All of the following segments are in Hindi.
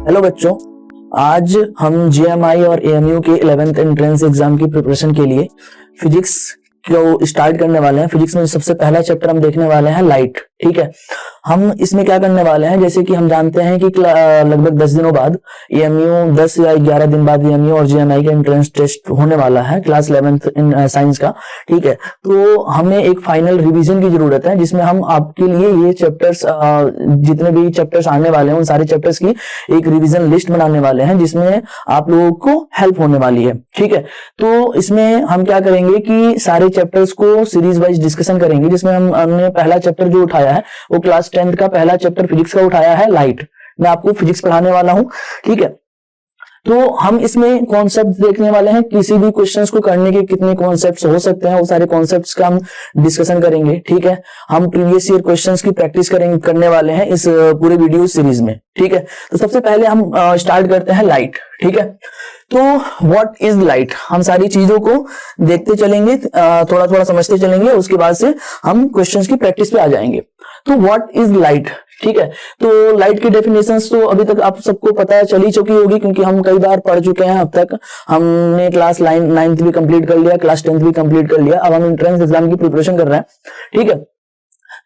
हेलो बच्चों, आज हम जीएमआई और एएमयू के 11th एंट्रेंस एग्जाम की प्रिपरेशन के लिए फिजिक्स को स्टार्ट करने वाले हैं। फिजिक्स में सबसे पहला चैप्टर हम देखने वाले हैं लाइट। ठीक है, हम इसमें क्या करने वाले हैं, जैसे कि हम जानते हैं कि लगभग 10 दिनों बाद एएमयू 10 या 11 दिन बाद एएमयू और जीएमआई का एंट्रेंस टेस्ट होने वाला है क्लास 11th इन साइंस का। ठीक है, तो हमें एक फाइनल रिवीजन की जरूरत है जिसमें हम आपके लिए ये चैप्टर्स जितने भी चैप्टर्स आने वाले हैं उन सारे चैप्टर्स की एक रिवीजन लिस्ट बनाने वाले हैं जिसमें आप लोगों को हेल्प होने वाली है। ठीक है, तो इसमें हम क्या करेंगे कि सारे चैप्टर्स को सीरीज वाइज डिस्कशन करेंगे, जिसमें हमने पहला चैप्टर जो उठाया है वो क्लास 10th का पहला चैप्टर फिजिक्स का उठाया है, लाइट। मैं आपको फिजिक्स पढ़ाने वाला हूं। ठीक है, तो हम इसमें कॉन्सेप्ट देखने वाले हैं। किसी भी क्वेश्चंस को करने के कितने कॉन्सेप्ट्स हो सकते हैं वो सारे कॉन्सेप्ट्स का हम डिस्कशन करेंगे। ठीक है, हम प्रीवियस ईयर क्वेश्चंस की प्रैक्टिस करने वाले हैं इस पूरे वीडियो सीरीज में। ठीक है, तो सबसे पहले हम स्टार्ट करते हैं लाइट। ठीक है, तो व्हाट इज लाइट, हम सारी चीजों को देखते चलेंगे, थोड़ा थोड़ा समझते चलेंगे, उसके बाद से हम क्वेश्चंस की प्रैक्टिस पे आ जाएंगे। तो व्हाट इज लाइट। ठीक है, तो लाइट की डेफिनेशंस तो अभी तक आप सबको पता चल ही चुकी होगी क्योंकि हम कई बार पढ़ चुके हैं। अब तक हमने क्लास 9th भी कंप्लीट कर लिया, क्लास 10th भी कंप्लीट कर लिया, अब हम एंट्रेंस एग्जाम की प्रिपरेशन कर रहे हैं। ठीक है,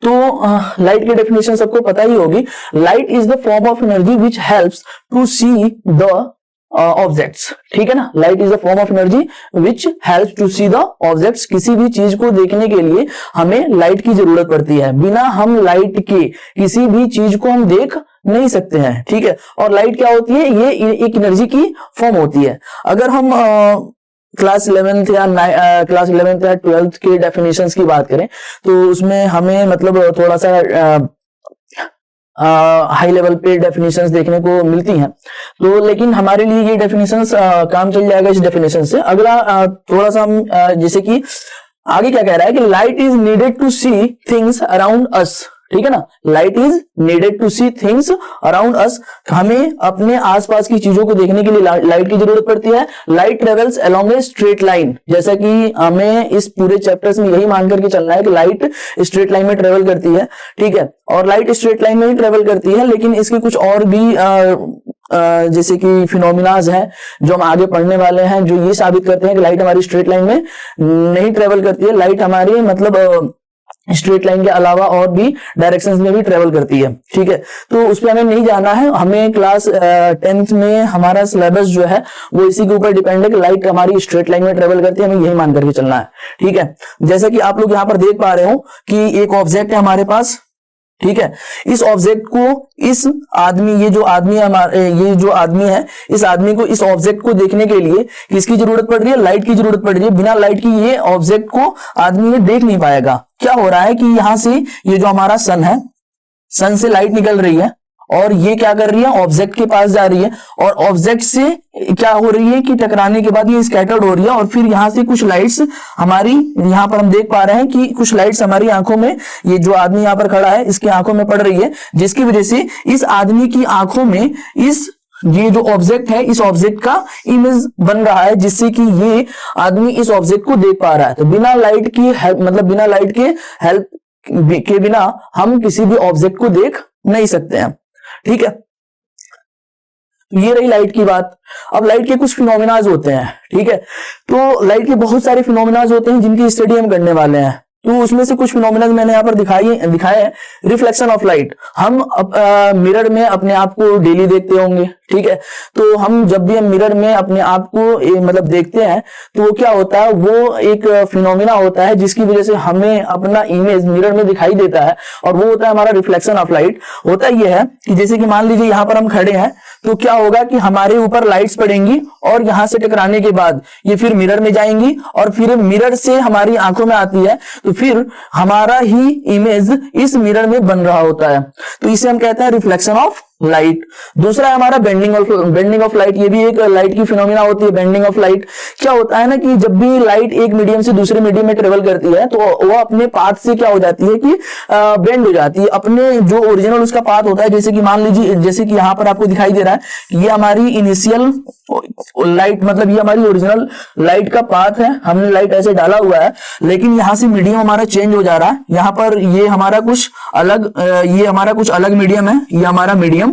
तो लाइट की डेफिनेशन सबको पता ही होगी। Light is the form of energy which helps to see the objects. ठीक है ना, light is the form of energy which helps to see the objects. किसी भी चीज को देखने के लिए हमें लाइट की जरूरत पड़ती है, बिना हम लाइट के किसी भी चीज को हम देख नहीं सकते हैं। ठीक है, और लाइट क्या होती है, ये एक एनर्जी की फॉर्म होती है। अगर हम क्लास 11th या 12th के डेफिनेशंस की बात करें तो उसमें हमें मतलब थोड़ा सा हाई लेवल पे डेफिनेशंस देखने को मिलती हैं, तो लेकिन हमारे लिए ये डेफिनेशंस काम चल जाएगा इस डेफिनेशन से। अगला थोड़ा सा हम जैसे कि आगे क्या कह रहा है कि light is needed to see things around us. ठीक है ना, light is needed to see things around us. हमें अपने आसपास की चीजों को देखने के लिए लाइट की जरूरत पड़ती है। Light travels along a straight line, जैसा कि हमें इस पूरे चैप्टर्स में यही मान करके चलना है कि लाइट स्ट्रेट लाइन में ट्रेवल करती है। ठीक है, और लाइट स्ट्रेट लाइन में ही ट्रेवल करती है, लेकिन इसके कुछ और भी जैसे कि फिनोमिनाज हैं जो हम आगे पढ़ने वाले हैं, जो ये साबित करते हैं कि लाइट हमारी स्ट्रेट लाइन में नहीं ट्रेवल करती है। लाइट हमारी मतलब स्ट्रेट लाइन के अलावा और भी डायरेक्शंस में भी ट्रेवल करती है। ठीक है, तो उस पर हमें नहीं जाना है। हमें क्लास 10th में हमारा सिलेबस जो है वो इसी के ऊपर डिपेंड है कि लाइट हमारी स्ट्रेट लाइन में ट्रेवल करती है, हमें यही मान करके चलना है। ठीक है, जैसा कि आप लोग यहाँ पर देख पा रहे हो कि एक ऑब्जेक्ट है हमारे पास। ठीक है, इस ऑब्जेक्ट को इस आदमी, ये जो आदमी है, इस आदमी को इस ऑब्जेक्ट को देखने के लिए किसकी जरूरत पड़ रही है, लाइट की जरूरत पड़ रही है। बिना लाइट की ये ऑब्जेक्ट को आदमी ये देख नहीं पाएगा। क्या हो रहा है कि यहां से ये जो हमारा सन है, सन से लाइट निकल रही है और ये क्या कर रही है, ऑब्जेक्ट के पास जा रही है, और ऑब्जेक्ट से क्या हो रही है कि टकराने के बाद ये स्कैटर्ड हो रही है, और फिर यहां से कुछ लाइट्स हमारी, यहां पर हम देख पा रहे हैं कि कुछ लाइट्स हमारी आंखों में, ये जो आदमी यहां पर खड़ा है इसकी आंखों में पड़ रही है, जिसकी वजह से इस आदमी की आंखों में ये जो ऑब्जेक्ट है, इस ऑब्जेक्ट का इमेज बन रहा है, जिससे कि ये आदमी इस ऑब्जेक्ट को देख पा रहा है। तो बिना लाइट की हेल्प, मतलब बिना लाइट के हेल्प के बिना हम किसी भी ऑब्जेक्ट को देख नहीं सकते हैं। ठीक है, ये रही लाइट की बात। अब लाइट के कुछ फिनोमिनाज होते हैं। ठीक है, तो लाइट के बहुत सारे फिनोमिनाज होते हैं जिनकी स्टडी हम करने वाले हैं। तो उसमें से कुछ फिनोमिना मैंने यहाँ पर दिखाए हैं। रिफ्लेक्शन ऑफ लाइट, हम मिरर में अपने आप को डेली देखते होंगे। ठीक है, तो हम जब भी हम मिरर में अपने आप को मतलब देखते हैं तो वो क्या होता है, वो एक फिनोमिना होता है जिसकी वजह से हमें अपना इमेज मिरर में दिखाई देता है, और वो होता है हमारा रिफ्लेक्शन ऑफ लाइट। होता ये है कि जैसे कि मान लीजिए यहाँ पर हम खड़े हैं, तो क्या होगा कि हमारे ऊपर लाइट्स पड़ेंगी और यहां से टकराने के बाद ये फिर मिरर में जाएंगी, और फिर मिरर से हमारी आंखों में आती है, तो फिर हमारा ही इमेज इस मिरर में बन रहा होता है। तो इसे हम कहते हैं रिफ्लेक्शन ऑफ लाइट। दूसरा है हमारा बेंडिंग ऑफ लाइट। ये भी एक लाइट की फिनोमिना होती है, बेंडिंग ऑफ लाइट। क्या होता है ना कि जब भी लाइट एक मीडियम से दूसरे मीडियम में ट्रेवल करती है तो वो अपने पाथ से क्या हो जाती है कि बेंड हो जाती है, अपने जो ओरिजिनल उसका पाथ होता है। जैसे कि मान लीजिए, जैसे कि यहाँ पर आपको दिखाई दे रहा है, ये हमारी इनिशियल लाइट, मतलब ये हमारी ओरिजिनल लाइट का पाथ है, हमने लाइट ऐसे डाला हुआ है, लेकिन यहां से मीडियम हमारा चेंज हो जा रहा है। यहाँ पर ये हमारा कुछ अलग मीडियम है, ये हमारा मीडियम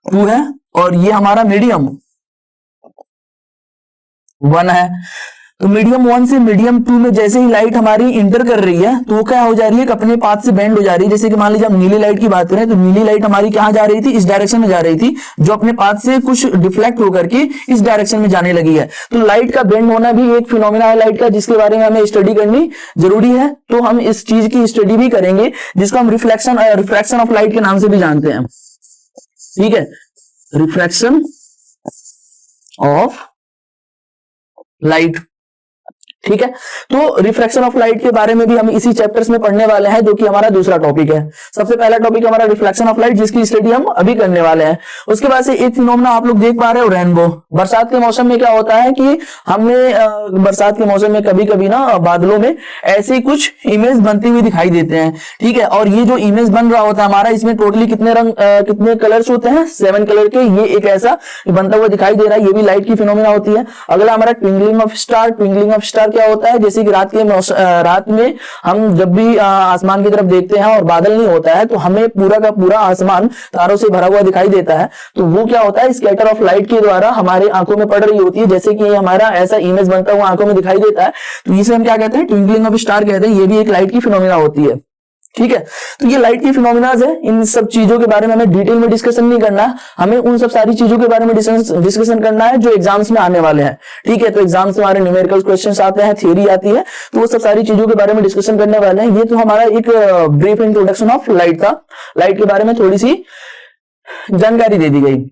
2 है और ये हमारा मीडियम 1 है। तो मीडियम 1 से मीडियम 2 में जैसे ही लाइट हमारी इंटर कर रही है तो वो क्या हो जा रही है, अपने पाथ से बेंड हो जा रही है। जैसे कि मान लीजिए हम नीली लाइट की बात करें तो नीली लाइट हमारी कहां जा रही थी, इस डायरेक्शन में जा रही थी, जो अपने पाथ से कुछ डिफ्लेक्ट होकर के इस डायरेक्शन में जाने लगी है। तो लाइट का बेंड होना भी एक फिनोमिना है लाइट का, जिसके बारे में हमें स्टडी करनी जरूरी है। तो हम इस चीज की स्टडी भी करेंगे, जिसको हम रिफ्लेक्शन ऑफ लाइट के नाम से भी जानते हैं। ठीक है, रिफ्रैक्शन ऑफ लाइट। ठीक है, तो रिफ्रैक्शन ऑफ लाइट के बारे में भी हम इसी चैप्टर्स में पढ़ने वाले हैं, जो कि हमारा दूसरा टॉपिक है। सबसे पहला टॉपिक हमारा रिफ्लेक्शन ऑफ लाइट, जिसकी स्टडी हम अभी करने वाले हैं। उसके बाद से एक फिनोमेना आप लोग देख पा रहे हो, रेनबो। बरसात के मौसम में क्या होता है कि हमने बरसात के मौसम में कभी कभी ना बादलों में ऐसे कुछ इमेज बनती हुई दिखाई देते हैं। ठीक है, और ये जो इमेज बन रहा होता है हमारा, इसमें टोटली कितने रंग कितने कलर्स होते हैं, 7 कलर के। ये एक ऐसा बनता हुआ दिखाई दे रहा है, ये भी लाइट की फिनोमेना होती है। अगला हमारा twinkling of star. Twinkling of star क्या होता है, जैसे कि रात में हम जब भी आसमान की तरफ देखते हैं और बादल नहीं होता है तो हमें पूरा का पूरा आसमान तारों से भरा हुआ दिखाई देता है। तो वो क्या होता है, स्कैटर ऑफ लाइट के द्वारा हमारे आंखों में पड़ रही होती है। जैसे कि हमारा ऐसा इमेज बनता हुआ आंखों में दिखाई देता है, तो इसे हम क्या कहते हैं, ट्विंकलिंग ऑफ स्टार कहते हैं। ये भी एक लाइट की फिनोमेना होती है। ठीक है, तो ये लाइट की फिनोमिनाज है। इन सब चीजों के बारे में हमें डिटेल में डिस्कशन नहीं करना, हमें उन सब सारी चीजों के बारे में डिस्कशन करना है जो एग्जाम्स में आने वाले हैं। ठीक है, तो एग्जाम्स में हमारे न्यूमेरिकल क्वेश्चंस आते हैं, थ्योरी आती है, तो वो सब सारी चीजों के बारे में डिस्कशन करने वाले हैं। ये तो हमारा एक ब्रीफ इंट्रोडक्शन ऑफ लाइट था। लाइट के बारे में थोड़ी सी जानकारी दे दी गई।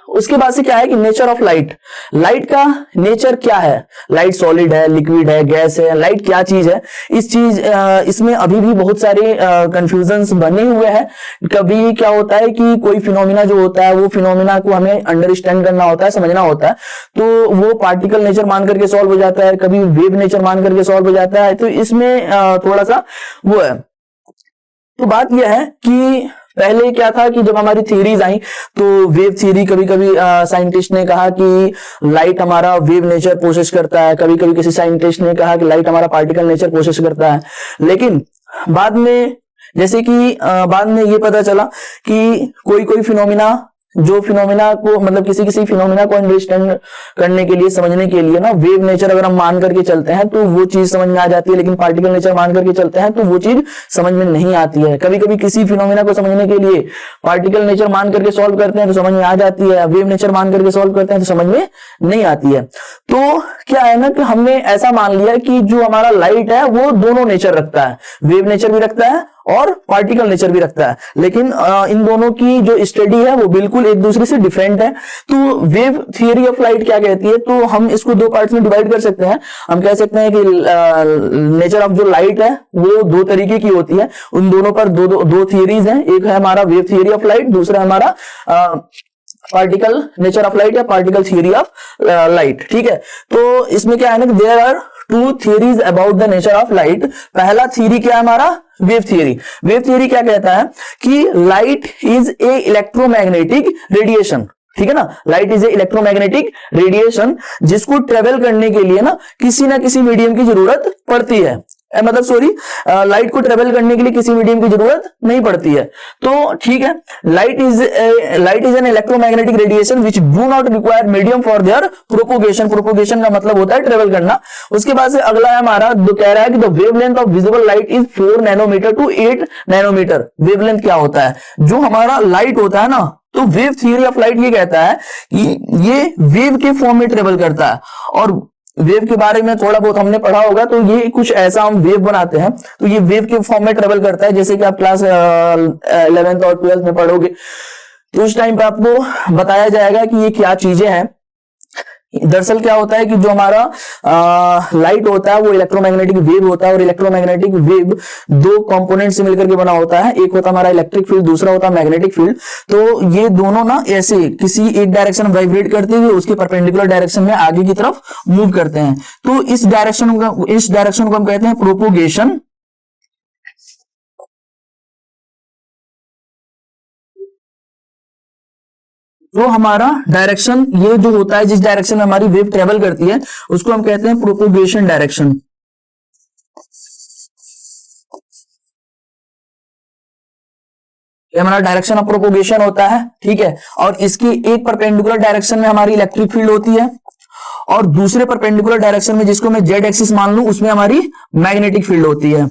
उसके बाद से क्या है कि नेचर ऑफ लाइट। लाइट का नेचर क्या है, लाइट सॉलिड है, लिक्विड है, गैस है, लाइट क्या चीज है। इसमें अभी भी बहुत सारे कंफ्यूजन्स बने हुए हैं। कभी क्या होता है कि कोई फिनोमिना जो होता है वो फिनोमिना को हमें अंडरस्टैंड करना होता है, समझना होता है, तो वो पार्टिकल नेचर मान करके सॉल्व हो जाता है, कभी वेव नेचर मान करके सॉल्व हो जाता है। तो इसमें थोड़ा सा वो है। तो बात यह है कि पहले क्या था कि जब हमारी थ्योरीज आई तो वेव थ्योरी, कभी कभी साइंटिस्ट ने कहा कि लाइट हमारा वेव नेचर पोसेस करता है, कभी कभी किसी साइंटिस्ट ने कहा कि लाइट हमारा पार्टिकल नेचर पोसेस करता है। लेकिन बाद में जैसे कि बाद में ये पता चला कि कोई कोई फिनोमिना, जो फिनोमिना को मतलब किसी किसी फिनोमिना को अंडरस्टैंड करने के लिए, समझने के लिए ना, वेव नेचर अगर हम मान करके चलते हैं तो वो चीज समझ में आ जाती है, लेकिन पार्टिकल नेचर मान करके चलते हैं तो वो चीज समझ में नहीं आती है। कभी कभी किसी फिनोमिना को समझने के लिए पार्टिकल नेचर मान करके सॉल्व करते हैं तो समझ में आ जाती है, वेव नेचर मान करके सॉल्व करते हैं तो समझ में नहीं आती है। तो क्या है ना कि हमने ऐसा मान लिया कि जो हमारा लाइट है वो दोनों नेचर रखता है, वेव नेचर भी रखता है और पार्टिकल नेचर भी रखता है। लेकिन इन दोनों की जो स्टडी है वो बिल्कुल एक दूसरे से डिफरेंट है। तो वेव थियरी ऑफ लाइट क्या कहती है, तो हम इसको दो पार्ट्स में डिवाइड कर सकते हैं। हम कह सकते हैं कि नेचर ऑफ जो लाइट है वो दो तरीके की होती है। उन दोनों पर दो थियरीज हैं, एक है हमारा वेव थियरी ऑफ लाइट, दूसरा है हमारा पार्टिकल नेचर ऑफ लाइट या पार्टिकल थियरी ऑफ लाइट। ठीक है, तो इसमें क्या है ना कि there are 2 theories about the nature of light. पहला थियरी क्या है हमारा, वेव थियरी। वेव थियरी क्या कहता है कि light is A electromagnetic radiation. ठीक है ना, light is A electromagnetic radiation, जिसको ट्रेवल करने के लिए ना किसी मीडियम की जरूरत पड़ती है। लाइट को ट्रेवल करने के लिए किसी मीडियम की जरूरत नहीं पड़ती है। तो ठीक है, light is an electromagnetic radiation which do not require medium for their propagation. Propagation का मतलब होता है ट्रेवल करना। उसके बाद से अगला है हमारा, जो कह रहा है कि the wavelength of visible light is 4 nanometre to 8 nanometre. Wavelength क्या होता है, जो हमारा लाइट होता है ना, तो वेव थियरी ऑफ लाइट ये कहता है कि ये वेव के फॉर्म में ट्रेवल करता है। और वेव के बारे में थोड़ा बहुत हमने पढ़ा होगा, तो ये कुछ ऐसा हम वेव बनाते हैं तो ये वेव के फॉर्म में ट्रेवल करता है। जैसे कि आप क्लास 11th और 12th में पढ़ोगे तो उस टाइम पे आपको बताया जाएगा कि ये क्या चीजें हैं। दरअसल क्या होता है कि जो हमारा लाइट होता है वो इलेक्ट्रोमैग्नेटिक वेव होता है, और इलेक्ट्रोमैग्नेटिक वेव 2 कंपोनेंट से मिलकर के बना होता है। एक होता है हमारा इलेक्ट्रिक फील्ड, दूसरा होता है मैग्नेटिक फील्ड। तो ये दोनों ना ऐसे किसी एक डायरेक्शन में वाइब्रेट करते हुए उसके परपेंडिकुलर डायरेक्शन में आगे की तरफ मूव करते हैं। तो इस डायरेक्शन को हम कहते हैं प्रोपोगेशन। जो हमारा डायरेक्शन ये जो होता है, जिस डायरेक्शन में हमारी वेव ट्रेवल करती है, उसको हम कहते हैं प्रोपोगेशन डायरेक्शन। ये हमारा डायरेक्शन ऑफ प्रोपोगेशन होता है, ठीक है। और इसकी एक परपेंडिकुलर डायरेक्शन में हमारी इलेक्ट्रिक फील्ड होती है और दूसरे परपेंडिकुलर डायरेक्शन में, जिसको मैं जेड एक्सिस मान लूं, उसमें हमारी मैग्नेटिक फील्ड होती है।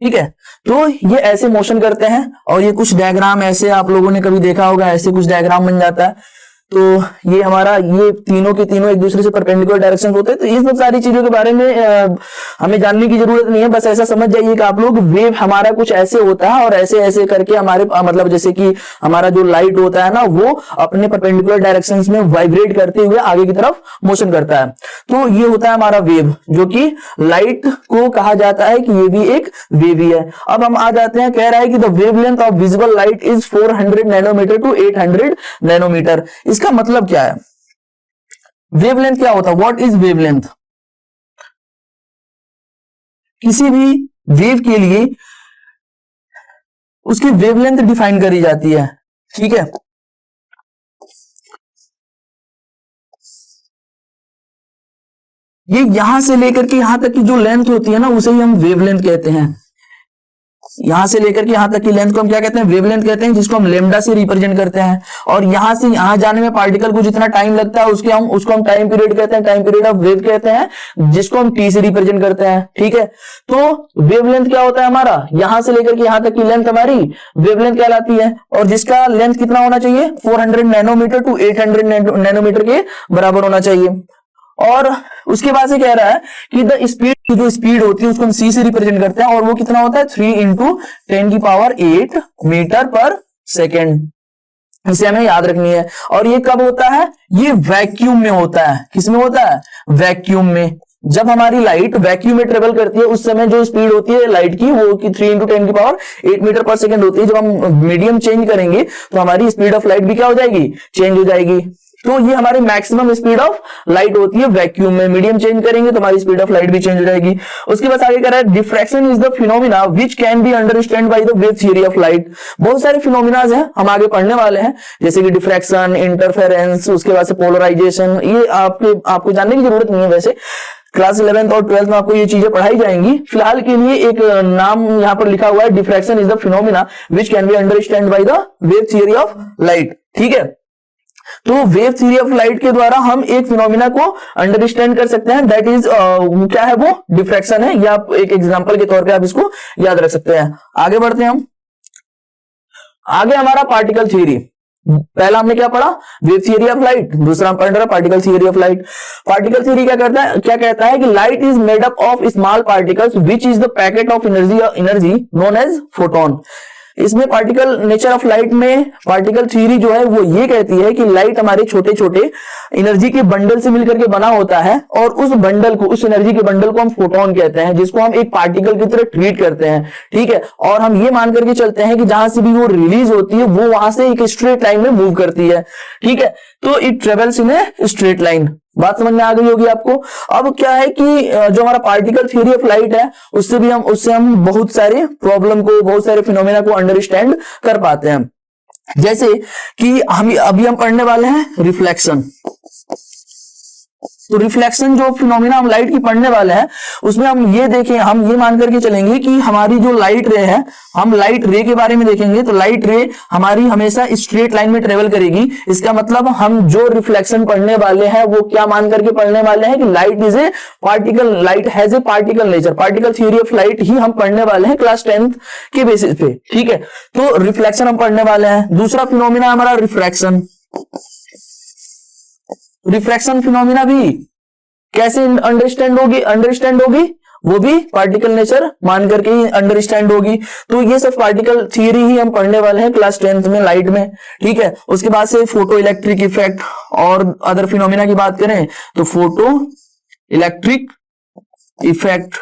ठीक है, तो ये ऐसे मोशन करते हैं और ये कुछ डायग्राम ऐसे आप लोगों ने कभी देखा होगा, ऐसे कुछ डायग्राम बन जाता है। तो ये हमारा, ये तीनों के तीनों एक दूसरे से परपेंडिकुलर डायरेक्शन होते हैं। तो ये सब सारी चीजों के बारे में हमें जानने की जरूरत नहीं है, बस ऐसा समझ जाइए कि आप लोग वेव हमारा कुछ ऐसे होता है और ऐसे ऐसे करके हमारे मतलब जैसे कि हमारा जो लाइट होता है ना, वो अपने परपेंडिकुलर डायरेक्शंस में वाइब्रेट करते हुए आगे की तरफ मोशन करता है। तो ये होता है हमारा वेव, जो कि लाइट को कहा जाता है कि ये भी एक वेव ही है। अब हम आ जाते हैं, कह रहा है कि the wavelength of visible light is 400 nanometre to 800 nanometre. इसका मतलब क्या है? वेवलेंथ क्या होता है? What is wavelength? किसी भी वेव के लिए उसकी वेवलेंथ डिफाइन करी जाती है, ठीक है। ये यहां से लेकर के यहां तक की जो लेंथ होती है ना, उसे ही हम वेवलेंथ कहते हैं। यहां से लेकर के यहां तक की लेंथ को हम क्या कहते हैं? वेवलेंथ कहते हैं, जिसको हम लेमडा से रिप्रेजेंट करते हैं। और यहां से यहां जाने में पार्टिकल को जितना टाइम लगता है उसको हम टाइम पीरियड कहते हैं, टाइम पीरियड ऑफ वेव कहते हैं, जिसको हम टी से रिप्रेजेंट करते हैं, ठीक है। तो वेवलेंथ क्या होता है हमारा? यहां से लेकर के यहां तक की लेंथ हमारी वेवलेंथ कहलाती है। और जिसका लेंथ कितना होना चाहिए? 400 नैनोमीटर टू 800 नैनोमीटर के बराबर होना चाहिए। और उसके बाद से कह रहा है कि द स्पीड, की जो स्पीड होती है उसको हम सी से रिप्रेजेंट करते हैं, और वो कितना होता है? 3 इंटू 10⁸ मीटर पर सेकेंड। इसे हमें याद रखनी है। और ये कब होता है? ये वैक्यूम में होता है। किसमें होता है? वैक्यूम में। जब हमारी लाइट वैक्यूम में ट्रेवल करती है, उस समय जो स्पीड होती है लाइट की, वो 3 इंटू 10⁸ मीटर पर सेकेंड होती है। जब हम मीडियम चेंज करेंगे तो हमारी स्पीड ऑफ लाइट भी क्या हो जाएगी? चेंज हो जाएगी। तो ये हमारी मैक्सिमम स्पीड ऑफ लाइट होती है वैक्यूम में। मीडियम चेंज करेंगे तो हमारी स्पीड ऑफ लाइट भी चेंज हो जाएगी। उसके बाद आगे कह रहा है diffraction is the phenomena which can be understand by the wave theory of light. बहुत सारे फिनोमिनाज हैं, हम आगे पढ़ने वाले हैं, जैसे कि डिफ्रैक्शन, इंटरफेरेंस, उसके बाद से पोलराइजेशन। ये आपको जानने की जरूरत नहीं है, वैसे क्लास 11th और 12th में आपको ये चीजें पढ़ाई जाएंगी। फिलहाल के लिए एक नाम यहां पर लिखा हुआ है, diffraction is the phenomena which can be understand by the wave theory of light, ठीक है। तो वेव थ्योरी ऑफ लाइट के द्वारा हम एक फिनोमिना को अंडरस्टैंड कर सकते हैं, दैट इज क्या है? वो डिफ्रैक्शन है। या आप एक एग्जांपल के तौर पे आप इसको याद रख सकते हैं। आगे बढ़ते हैं हम। आगे हमारा पार्टिकल थ्योरी। पहला हमने क्या पढ़ा? Wave theory of light. दूसरा हम पढ़ रहे हैं particle theory of light. Particle theory क्या करता है? क्या कहता है कि light is made up of small particles which is the packet of energy known as photon. इसमें पार्टिकल नेचर ऑफ लाइट में पार्टिकल थ्योरी जो है वो ये कहती है कि लाइट हमारे छोटे छोटे एनर्जी के बंडल से मिलकर के बना होता है, और उस बंडल को, उस एनर्जी के बंडल को हम फोटोन कहते हैं, जिसको हम एक पार्टिकल की तरह ट्रीट करते हैं, ठीक है। और हम ये मान करके चलते हैं कि जहां से भी वो रिलीज होती है वो वहां से एक स्ट्रेट लाइन में मूव करती है, ठीक है। तो it travels in a straight line. बात समझ में आ गई होगी आपको। अब क्या है कि जो हमारा पार्टिकल थ्योरी ऑफ लाइट है, उससे हम बहुत सारे प्रॉब्लम को, बहुत सारे फिनोमेना को अंडरस्टैंड कर पाते हैं। जैसे कि अभी हम पढ़ने वाले हैं रिफ्लेक्शन। तो रिफ्लेक्शन जो फिनोमिना हम लाइट की पढ़ने वाले हैं, उसमें हम ये देखें, हम ये मान करके चलेंगे कि हमारी जो लाइट रे है, हम लाइट रे के बारे में देखेंगे तो लाइट रे हमारी हमेशा स्ट्रेट लाइन में ट्रेवल करेगी। इसका मतलब हम जो रिफ्लेक्शन पढ़ने वाले हैं वो क्या मान करके पढ़ने वाले हैं कि light is a particle, light has a particle nature. Particle theory of light ही हम पढ़ने वाले हैं क्लास 10th के बेसिस पे, ठीक है। तो रिफ्लेक्शन हम पढ़ने वाले हैं। दूसरा फिनोमिना हमारा रिफ्रैक्शन। रिफ्रैक्शन फिनोमिना भी कैसे अंडरस्टैंड होगी? वो भी पार्टिकल नेचर मान करके ही अंडरस्टैंड होगी। तो ये सब पार्टिकल थियरी ही हम पढ़ने वाले हैं क्लास 10th में लाइट में, ठीक है। उसके बाद से फोटो इलेक्ट्रिक इफेक्ट और अदर फिनोमिना की बात करें तो फोटो इलेक्ट्रिक इफेक्ट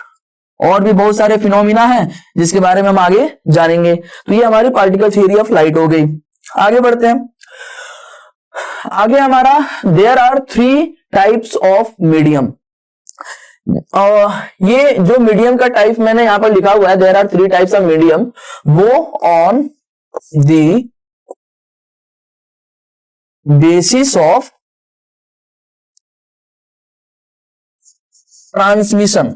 और भी बहुत सारे फिनोमिना हैं जिसके बारे में हम आगे जानेंगे। तो ये हमारी पार्टिकल थियरी ऑफ लाइट हो गई। आगे बढ़ते हैं। आगे हमारा there are 3 types of medium. ये जो मीडियम का टाइप मैंने यहां पर लिखा हुआ है, there are 3 types of medium, वो on the basis of transmission.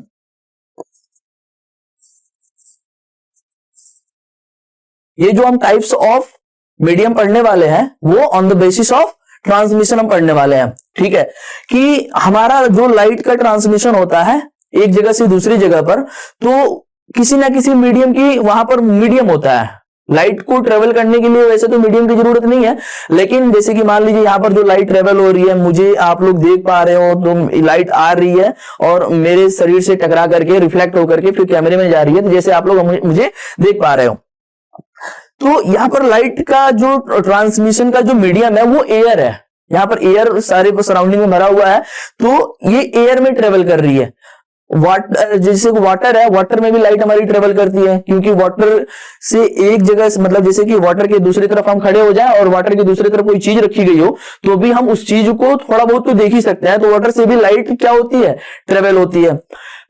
ये जो हम टाइप्स ऑफ मीडियम पढ़ने वाले हैं वो on the basis of transmission हम पढ़ने वाले हैं। ठीक है, कि हमारा जो लाइट का ट्रांसमिशन होता है एक जगह से दूसरी जगह पर, तो किसी ना किसी मीडियम की वहां पर मीडियम होता है। लाइट को ट्रेवल करने के लिए वैसे तो मीडियम की जरूरत नहीं है, लेकिन जैसे कि मान लीजिए यहाँ पर जो लाइट ट्रेवल हो रही है, मुझे आप लोग देख पा रहे हो तो लाइट आ रही है और मेरे शरीर से टकरा करके रिफ्लेक्ट होकर के फिर कैमरे में जा रही है, तो जैसे आप लोग मुझे देख पा रहे हो। तो यहाँ पर लाइट का जो ट्रांसमिशन का जो मीडियम है वो एयर है। यहाँ पर एयर सारे सराउंडिंग में भरा हुआ है, तो ये एयर में ट्रेवल कर रही है। वाटर, जैसे वाटर है, वाटर में भी लाइट हमारी ट्रेवल करती है, क्योंकि वाटर से एक जगह से, मतलब जैसे कि वाटर के दूसरी तरफ हम खड़े हो जाए और वाटर की दूसरी तरफ कोई चीज रखी गई हो तो भी हम उस चीज को थोड़ा बहुत तो देख ही सकते हैं, तो वाटर से भी लाइट क्या होती है, ट्रेवल होती है।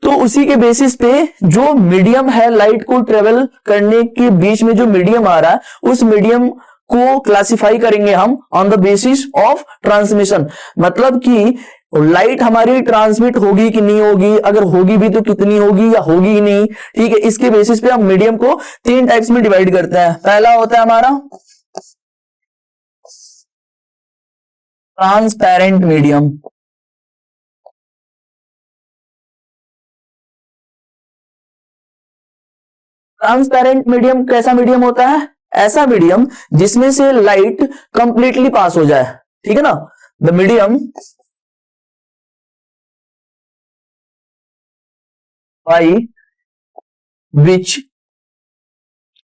तो उसी के बेसिस पे जो मीडियम है लाइट को ट्रेवल करने के बीच में जो मीडियम आ रहा है उस मीडियम को क्लासिफाई करेंगे हम on the basis of transmission. मतलब कि लाइट हमारी ट्रांसमिट होगी कि नहीं होगी, अगर होगी भी तो कितनी होगी या होगी ही नहीं। ठीक है, इसके बेसिस पे हम मीडियम को 3 टाइप्स में डिवाइड करते हैं। पहला होता है हमारा ट्रांसपेरेंट मीडियम। ट्रांसपेरेंट मीडियम कैसा मीडियम होता है? ऐसा मीडियम जिसमें से लाइट कंप्लीटली पास हो जाए। ठीक है ना, the medium by which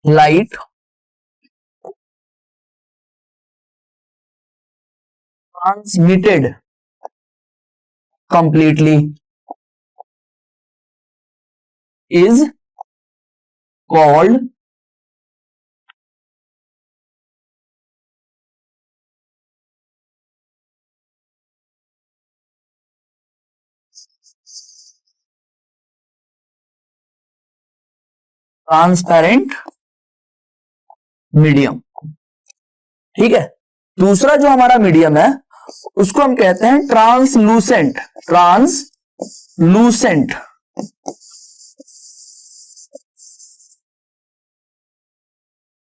light transmitted completely is called transparent medium. ठीक है, दूसरा जो हमारा मीडियम है उसको हम कहते हैं ट्रांसलूसेंट। ट्रांसलूसेंट,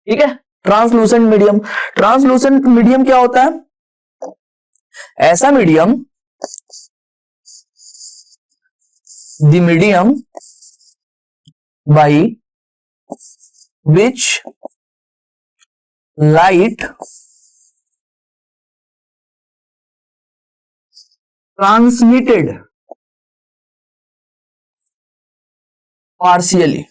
ठीक है, ट्रांसलूसेंट मीडियम। ट्रांसलूसेंट मीडियम क्या होता है? ऐसा medium, the medium by which light transmitted partially।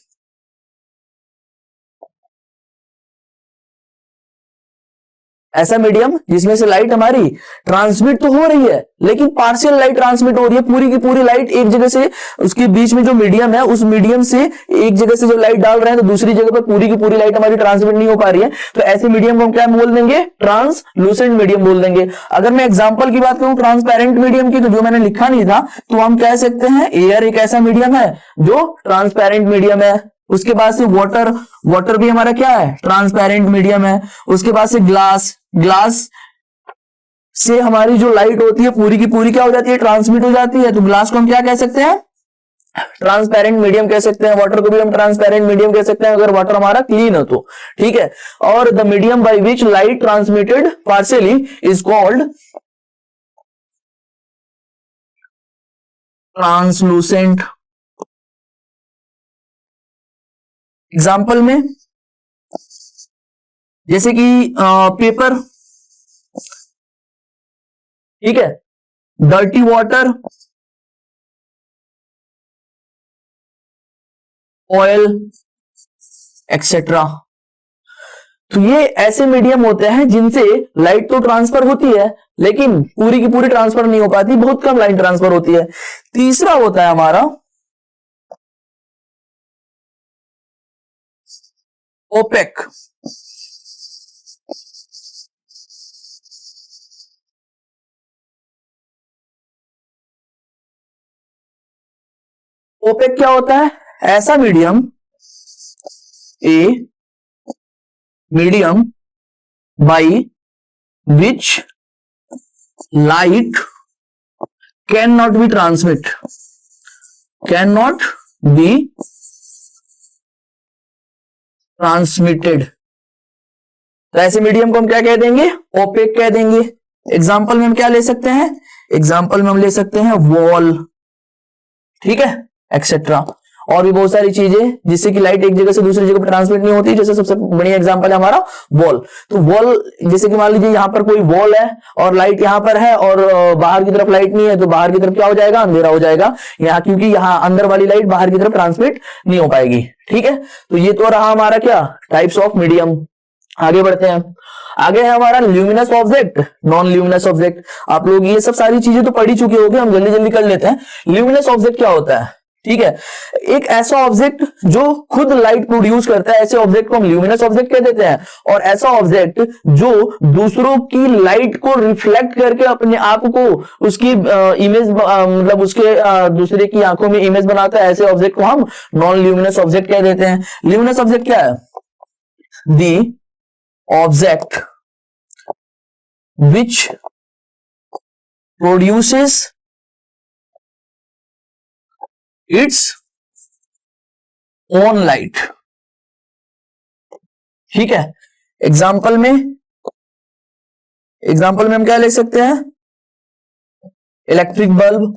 ऐसा मीडियम जिसमें से लाइट हमारी ट्रांसमिट तो हो रही है लेकिन पार्शियल लाइट ट्रांसमिट हो रही है, पूरी की पूरी लाइट एक जगह से, उसके बीच में जो मीडियम है उस मीडियम से एक जगह से जब लाइट डाल रहे हैं तो दूसरी जगह पर पूरी की पूरी लाइट हमारी ट्रांसमिट नहीं हो पा रही है, तो ऐसे मीडियम को हम क्या बोल देंगे? ट्रांसलूसेंट मीडियम बोल देंगे। अगर मैं एग्जाम्पल की बात करूं ट्रांसपेरेंट मीडियम की, तो जो मैंने लिखा नहीं था, तो हम कह सकते हैं एयर एक ऐसा मीडियम है जो ट्रांसपेरेंट मीडियम है। उसके बाद से वाटर, वाटर भी हमारा क्या है? ट्रांसपेरेंट मीडियम है। उसके बाद से ग्लास, ग्लास से हमारी जो लाइट होती है पूरी की पूरी क्या हो जाती है? ट्रांसमिट हो जाती है, तो ग्लास को हम क्या कह सकते हैं? ट्रांसपेरेंट मीडियम कह सकते हैं। वाटर को भी हम ट्रांसपेरेंट मीडियम कह सकते हैं अगर वाटर हमारा क्लीन हो तो। ठीक है, और the medium by which light transmitted partially is called translucent. Example में जैसे कि पेपर, ठीक है, डर्टी वाटर, ऑयल एक्सेट्रा। तो ये ऐसे मीडियम होते हैं जिनसे लाइट तो ट्रांसफर होती है लेकिन पूरी की पूरी ट्रांसफर नहीं हो पाती, बहुत कम लाइट ट्रांसफर होती है। तीसरा होता है हमारा ओपेक। ओपेक क्या होता है? ऐसा medium, a medium by which light can not B transmit, can not be transmitted तो ऐसे मीडियम को हम क्या कह देंगे, ओपेक कह देंगे। एग्जाम्पल में हम क्या ले सकते हैं, एग्जाम्पल में हम ले सकते हैं वॉल, ठीक है, एक्सेट्रा, और भी बहुत सारी चीजें जिससे कि लाइट एक जगह से दूसरी जगह पर ट्रांसमिट नहीं होती। जैसे सबसे बढ़िया एग्जांपल है हमारा वॉल। तो वॉल, जैसे कि मान लीजिए यहाँ पर कोई वॉल है और लाइट यहाँ पर है और बाहर की तरफ लाइट नहीं है, तो बाहर की तरफ क्या हो जाएगा, अंधेरा हो जाएगा यहाँ, क्योंकि यहाँ अंदर वाली लाइट बाहर की तरफ ट्रांसमिट नहीं हो पाएगी, ठीक है। तो ये तो रहा हमारा क्या, टाइप्स ऑफ मीडियम। आगे बढ़ते हैं, आगे है हमारा luminous object, non luminous object. आप लोग ये सब सारी चीजें तो पढ़ी चुके होंगे, हम जल्दी जल्दी कर लेते हैं। ल्यूमिनस ऑब्जेक्ट क्या होता है, ठीक है, एक ऐसा ऑब्जेक्ट जो खुद लाइट प्रोड्यूस करता है, ऐसे ऑब्जेक्ट को हम ल्यूमिनस ऑब्जेक्ट कह देते हैं। और ऐसा ऑब्जेक्ट जो दूसरों की लाइट को रिफ्लेक्ट करके अपने आप को उसकी इमेज, मतलब उसके दूसरे की आंखों में इमेज बनाता है, ऐसे ऑब्जेक्ट को हम नॉन ल्यूमिनस ऑब्जेक्ट कह देते हैं। ल्यूमिनस ऑब्जेक्ट क्या है, the object which produces its own light, ठीक है। एग्जाम्पल में हम क्या ले सकते हैं, इलेक्ट्रिक बल्ब,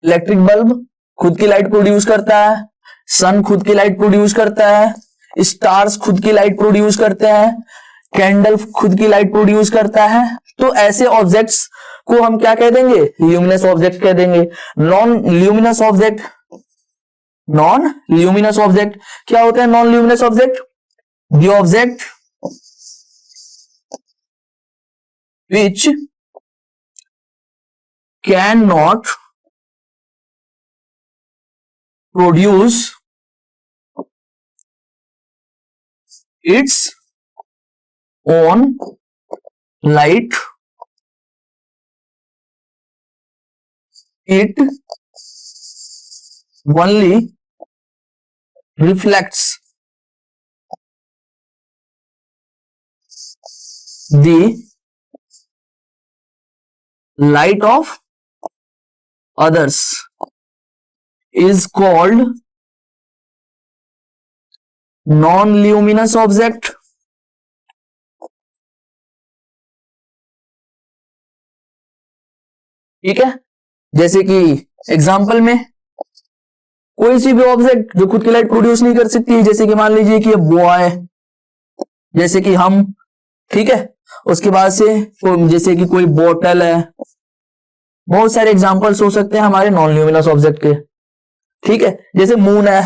इलेक्ट्रिक बल्ब खुद की लाइट प्रोड्यूस करता है, सन खुद की लाइट प्रोड्यूस करता है, स्टार्स खुद की लाइट प्रोड्यूस करते हैं, कैंडल खुद की लाइट प्रोड्यूस करता है। तो ऐसे ऑब्जेक्ट्स को हम क्या कह देंगे, ल्यूमिनस ऑब्जेक्ट कह देंगे। Non luminous object, non luminous object क्या होता है, non luminous object, the object which can not produce its own light, it only reflects the light of others is called non-luminous object। ठीक है, जैसे कि एग्जाम्पल में कोई सी भी ऑब्जेक्ट जो खुद की लाइट प्रोड्यूस नहीं कर सकती, जैसे कि मान लीजिए कि बॉय, जैसे कि हम, ठीक है। उसके बाद से जैसे कि कोई बोतल है, बहुत सारे एग्जाम्पल्स हो सकते हैं हमारे नॉन ल्यूमिनस ऑब्जेक्ट के, ठीक है। जैसे मून है,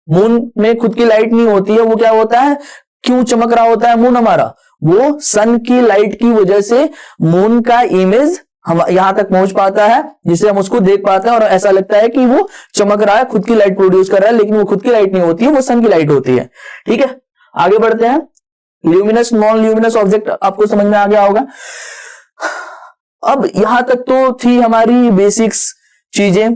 मून में खुद की लाइट नहीं होती है, वो क्या होता है, क्यों चमक रहा होता है मून हमारा, वो सन की लाइट की वजह से मून का इमेज हम यहां तक पहुंच पाता है, जिससे हम उसको देख पाते हैं और ऐसा लगता है कि वो चमक रहा है, खुद की लाइट प्रोड्यूस कर रहा है, लेकिन वो खुद की लाइट नहीं होती है, वो सन की लाइट होती है, ठीक है। आगे बढ़ते हैं, ल्यूमिनस नॉन ल्यूमिनस ऑब्जेक्ट आपको समझ में आ गया होगा। अब यहां तक तो थी हमारी बेसिक्स चीजें।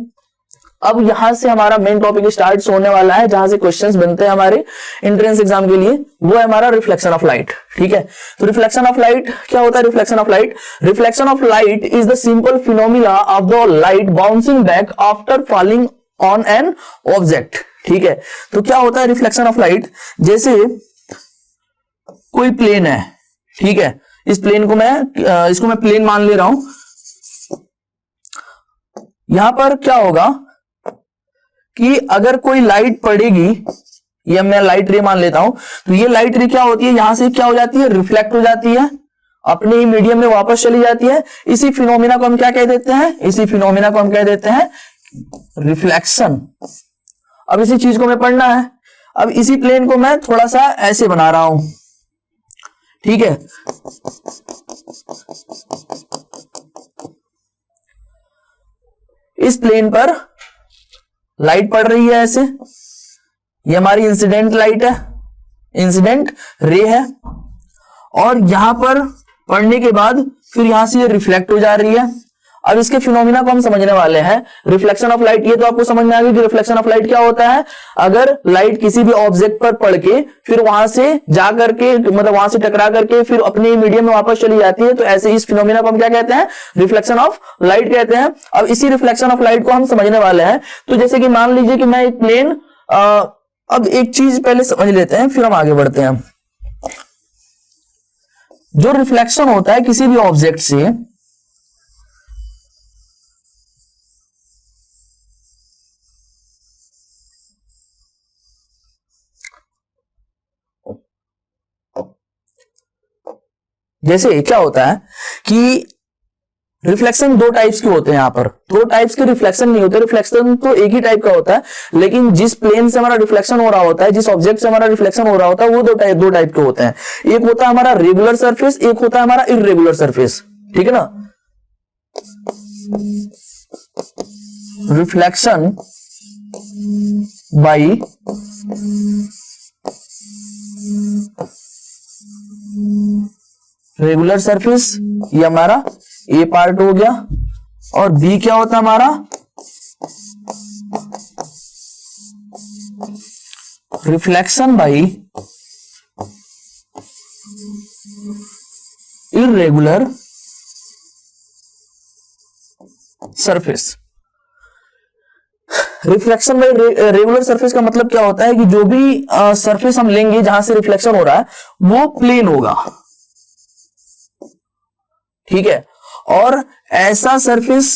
अब यहां से हमारा मेन टॉपिक स्टार्ट होने वाला है, जहां से क्वेश्चंस बनते हैं हमारे एंट्रेंस एग्जाम के लिए, वो है हमारा रिफ्लेक्शन ऑफ लाइट, ठीक है। तो रिफ्लेक्शन ऑफ लाइट क्या होता है, reflection of light, reflection of light is the simple phenomena of the light bouncing back after falling on an object, ठीक है। तो क्या होता है रिफ्लेक्शन ऑफ लाइट, जैसे कोई प्लेन है, ठीक है, इस प्लेन को इसको मैं प्लेन मान ले रहा हूं। यहां पर क्या होगा कि अगर कोई लाइट पड़ेगी, या मैं लाइट रे मान लेता हूं, तो ये लाइट रे क्या होती है, यहां से क्या हो जाती है, रिफ्लेक्ट हो जाती है, अपने ही मीडियम में वापस चली जाती है। इसी फिनोमिना को हम क्या कह देते हैं, इसी फिनोमिना को हम कह देते हैं रिफ्लेक्शन। अब इसी चीज को मैं पढ़ना है। अब इसी प्लेन को मैं थोड़ा सा ऐसे बना रहा हूं, ठीक है। इस प्लेन पर लाइट पड़ रही है ऐसे, ये हमारी इंसिडेंट लाइट है, इंसिडेंट रे है, और यहां पर पड़ने के बाद फिर यहां से ये रिफ्लेक्ट हो जा रही है। अब इसके फिनोमिना को हम समझने वाले हैं, रिफ्लेक्शन ऑफ लाइट। ये तो आपको समझ में आ गया कि रिफ्लेक्शन ऑफ लाइट क्या होता है, अगर लाइट किसी भी ऑब्जेक्ट पर पड़ के फिर वहां से जा करके, मतलब वहां से टकरा करके फिर अपने मीडियम में वापस चली जाती है, तो ऐसे इस फिनोमिना को हम क्या कहते हैं, रिफ्लेक्शन ऑफ लाइट कहते हैं। अब इसी रिफ्लेक्शन ऑफ लाइट को हम समझने वाले हैं। तो जैसे कि मान लीजिए कि मैं एक प्लेन अब एक चीज पहले समझ लेते हैं, फिर हम आगे बढ़ते हैं। जो रिफ्लेक्शन होता है किसी भी ऑब्जेक्ट से, जैसे क्या होता है कि रिफ्लेक्शन दो टाइप्स के होते हैं। यहां पर दो टाइप्स के रिफ्लेक्शन नहीं होते, रिफ्लेक्शन तो एक ही टाइप का होता है, लेकिन जिस प्लेन से हमारा रिफ्लेक्शन हो रहा होता है, जिस ऑब्जेक्ट से हमारा रिफ्लेक्शन हो रहा होता है, वो दो टाइप के होते हैं। एक होता है हमारा रेगुलर सरफेस, एक होता है हमारा इर्रेगुलर सरफेस। ठीक है ना। रिफ्लेक्शन बाई रेगुलर सरफेस, ये हमारा ए पार्ट हो गया। और बी क्या होता है हमारा, reflection by irregular surface. Reflection by regular surface का मतलब क्या होता है कि जो भी सरफेस हम लेंगे जहां से रिफ्लेक्शन हो रहा है वो प्लेन होगा। ठीक है। और ऐसा सरफेस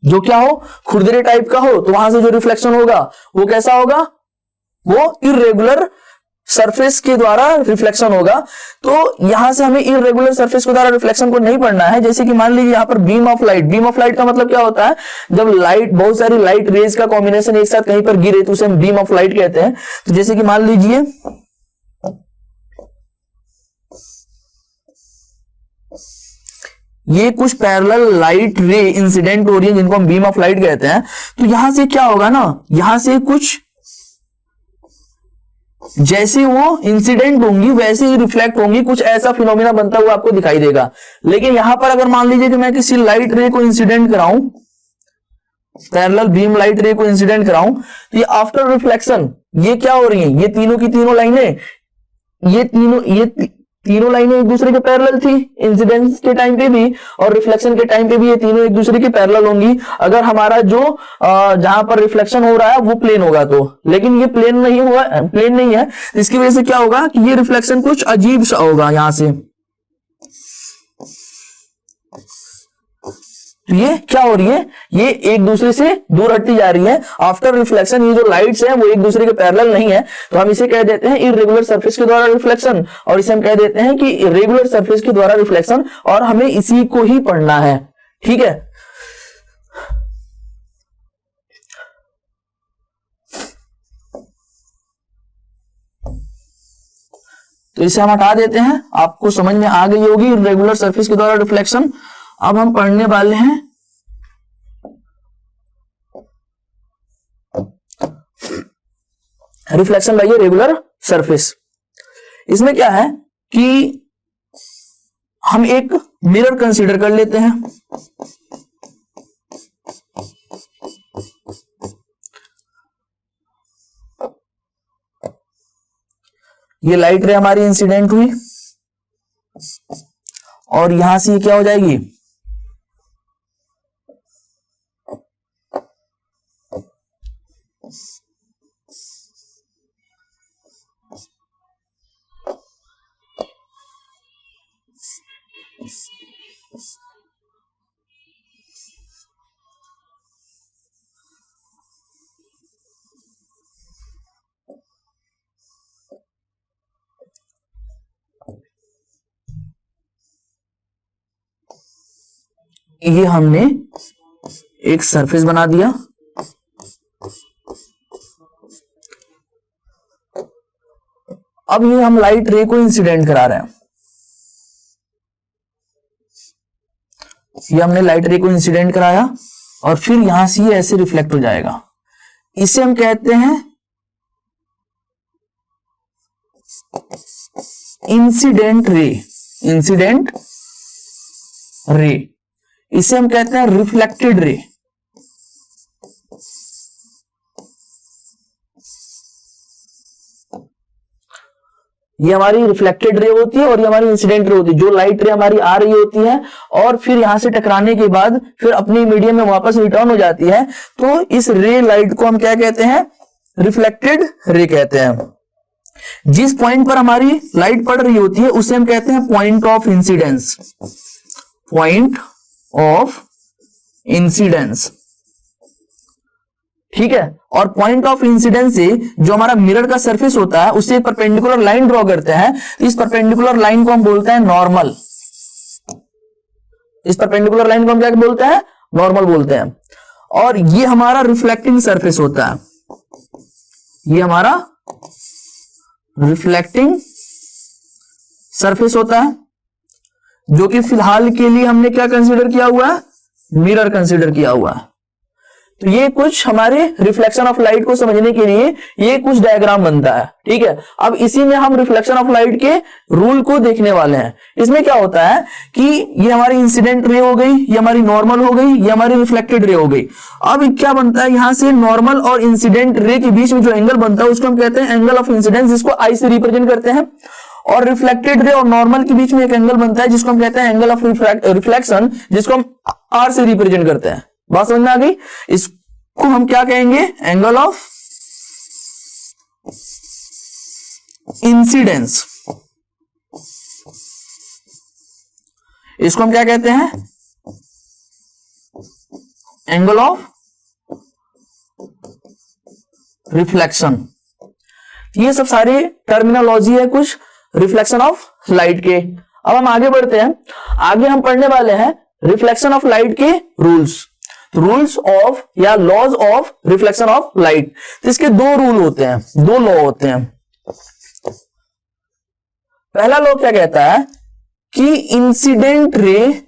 जो क्या हो, खुरदरे टाइप का हो, तो वहां से जो रिफ्लेक्शन होगा वो कैसा होगा, वो इर्रेगुलर सरफेस के द्वारा रिफ्लेक्शन होगा। तो यहां से हमें इर्रेगुलर सरफेस के द्वारा रिफ्लेक्शन को नहीं पढ़ना है। जैसे कि मान लीजिए यहां पर beam of light, beam of light का मतलब क्या होता है, जब लाइट, बहुत सारी लाइट रेज का कॉम्बिनेशन एक साथ कहीं पर गिरे तो उसे हम बीम ऑफ लाइट कहते हैं। तो जैसे कि मान लीजिए ये कुछ पैरेलल लाइट रे इंसिडेंट हो रही है जिनको हम बीम ऑफ लाइट कहते हैं। तो यहां से क्या होगा ना, यहां से कुछ जैसे वो इंसिडेंट होंगी वैसे ही रिफ्लेक्ट होंगी, कुछ ऐसा फिनोमेना बनता हुआ आपको दिखाई देगा। लेकिन यहां पर अगर मान लीजिए कि मैं किसी लाइट रे को इंसिडेंट कराऊं, पैरेलल बीम लाइट रे को इंसिडेंट कराऊं, तो ये आफ्टर रिफ्लेक्शन ये क्या हो रही है, ये तीनों की तीनों लाइनें, ये तीनों लाइनें एक दूसरे के पैरेलल थी इंसिडेंस के टाइम पे भी और रिफ्लेक्शन के टाइम पे भी, ये तीनों एक दूसरे के पैरेलल होंगी अगर हमारा जो जहां पर रिफ्लेक्शन हो रहा है वो प्लेन होगा तो। लेकिन ये प्लेन नहीं है, इसकी वजह से क्या होगा कि ये रिफ्लेक्शन कुछ अजीब सा होगा यहां से। तो ये क्या हो रही है, ये एक दूसरे से दूर हटती जा रही है आफ्टर रिफ्लेक्शन। ये जो लाइट्स हैं वो एक दूसरे के पैरेलल नहीं है, तो हम इसे कह देते हैं इर्रेगुलर सरफेस के द्वारा रिफ्लेक्शन, और इसे हम कह देते हैं कि रेगुलर सरफेस के द्वारा रिफ्लेक्शन, और हमें इसी को ही पढ़ना है। ठीक है। तो इसे हम हटा देते हैं, आपको समझ में आ गई होगी इर्रेगुलर सरफेस के द्वारा रिफ्लेक्शन। अब हम पढ़ने वाले हैं रिफ्लेक्शन बाय रेगुलर सरफेस। इसमें क्या है कि हम एक मिरर कंसीडर कर लेते हैं। ये लाइट रे हमारी इंसिडेंट हुई और यहां से ये क्या हो जाएगी, ये हमने एक सरफेस बना दिया। अब ये हम लाइट रे को इंसिडेंट करा रहे हैं, ये हमने लाइट रे को इंसिडेंट कराया और फिर यहां से ये ऐसे रिफ्लेक्ट हो जाएगा। इसे हम कहते हैं इंसिडेंट रे, इंसिडेंट रे। इसे हम कहते हैं रिफ्लेक्टेड रे। ये हमारी रिफ्लेक्टेड रे होती है और ये हमारी इंसिडेंट रे होती है। जो लाइट रे हमारी आ रही होती है और फिर यहां से टकराने के बाद फिर अपनी मीडियम में वापस रिटर्न हो जाती है, तो इस रे लाइट को हम क्या कहते हैं, रिफ्लेक्टेड रे कहते हैं। जिस पॉइंट पर हमारी लाइट पड़ रही होती है उसे हम कहते हैं point of incidence, point of incidence, ठीक है। और पॉइंट ऑफ इंसिडेंस से जो हमारा मिरर का सरफेस होता है उससे एक परपेंडिकुलर लाइन ड्रॉ करते हैं, इस परपेंडिकुलर लाइन को हम बोलते हैं नॉर्मल। इस परपेंडिकुलर लाइन को हम क्या बोलते हैं? नॉर्मल बोलते हैं। और ये हमारा रिफ्लेक्टिंग सरफेस होता है, ये हमारा रिफ्लेक्टिंग सरफेस होता है, जो कि फिलहाल के लिए हमने क्या कंसीडर किया हुआ है? मिरर कंसीडर किया हुआ है। तो ये कुछ हमारे रिफ्लेक्शन ऑफ लाइट को समझने के लिए ये कुछ डायग्राम बनता है, ठीक है। अब इसी में हम रिफ्लेक्शन ऑफ लाइट के रूल को देखने वाले हैं। इसमें क्या होता है कि ये हमारी इंसिडेंट रे हो गई, ये हमारी नॉर्मल हो गई, ये हमारी रिफ्लेक्टेड रे हो गई। अब क्या बनता है, यहां से नॉर्मल और इंसिडेंट रे के बीच में जो एंगल बनता है उसको हम कहते हैं एंगल ऑफ इंसिडेंस, जिसको आई से रिप्रेजेंट करते हैं। और रिफ्लेक्टेड रे और नॉर्मल के बीच में एक एंगल बनता है जिसको हम कहते हैं एंगल ऑफ रिफ्लेक्शन, जिसको हम आर से रिप्रेजेंट करते हैं। बात समझ में आ गई? इसको हम क्या कहेंगे? Angle of incidence. इसको हम क्या कहते हैं? Angle of reflection. ये सब सारे टर्मिनोलॉजी है कुछ रिफ्लेक्शन ऑफ लाइट के। अब हम आगे बढ़ते हैं, आगे हम पढ़ने वाले हैं रिफ्लेक्शन ऑफ लाइट के रूल्स, रूल्स ऑफ या laws of reflection of light. तो इसके दो रूल होते हैं, दो लॉ होते हैं। पहला लॉ क्या कहता है कि incident ray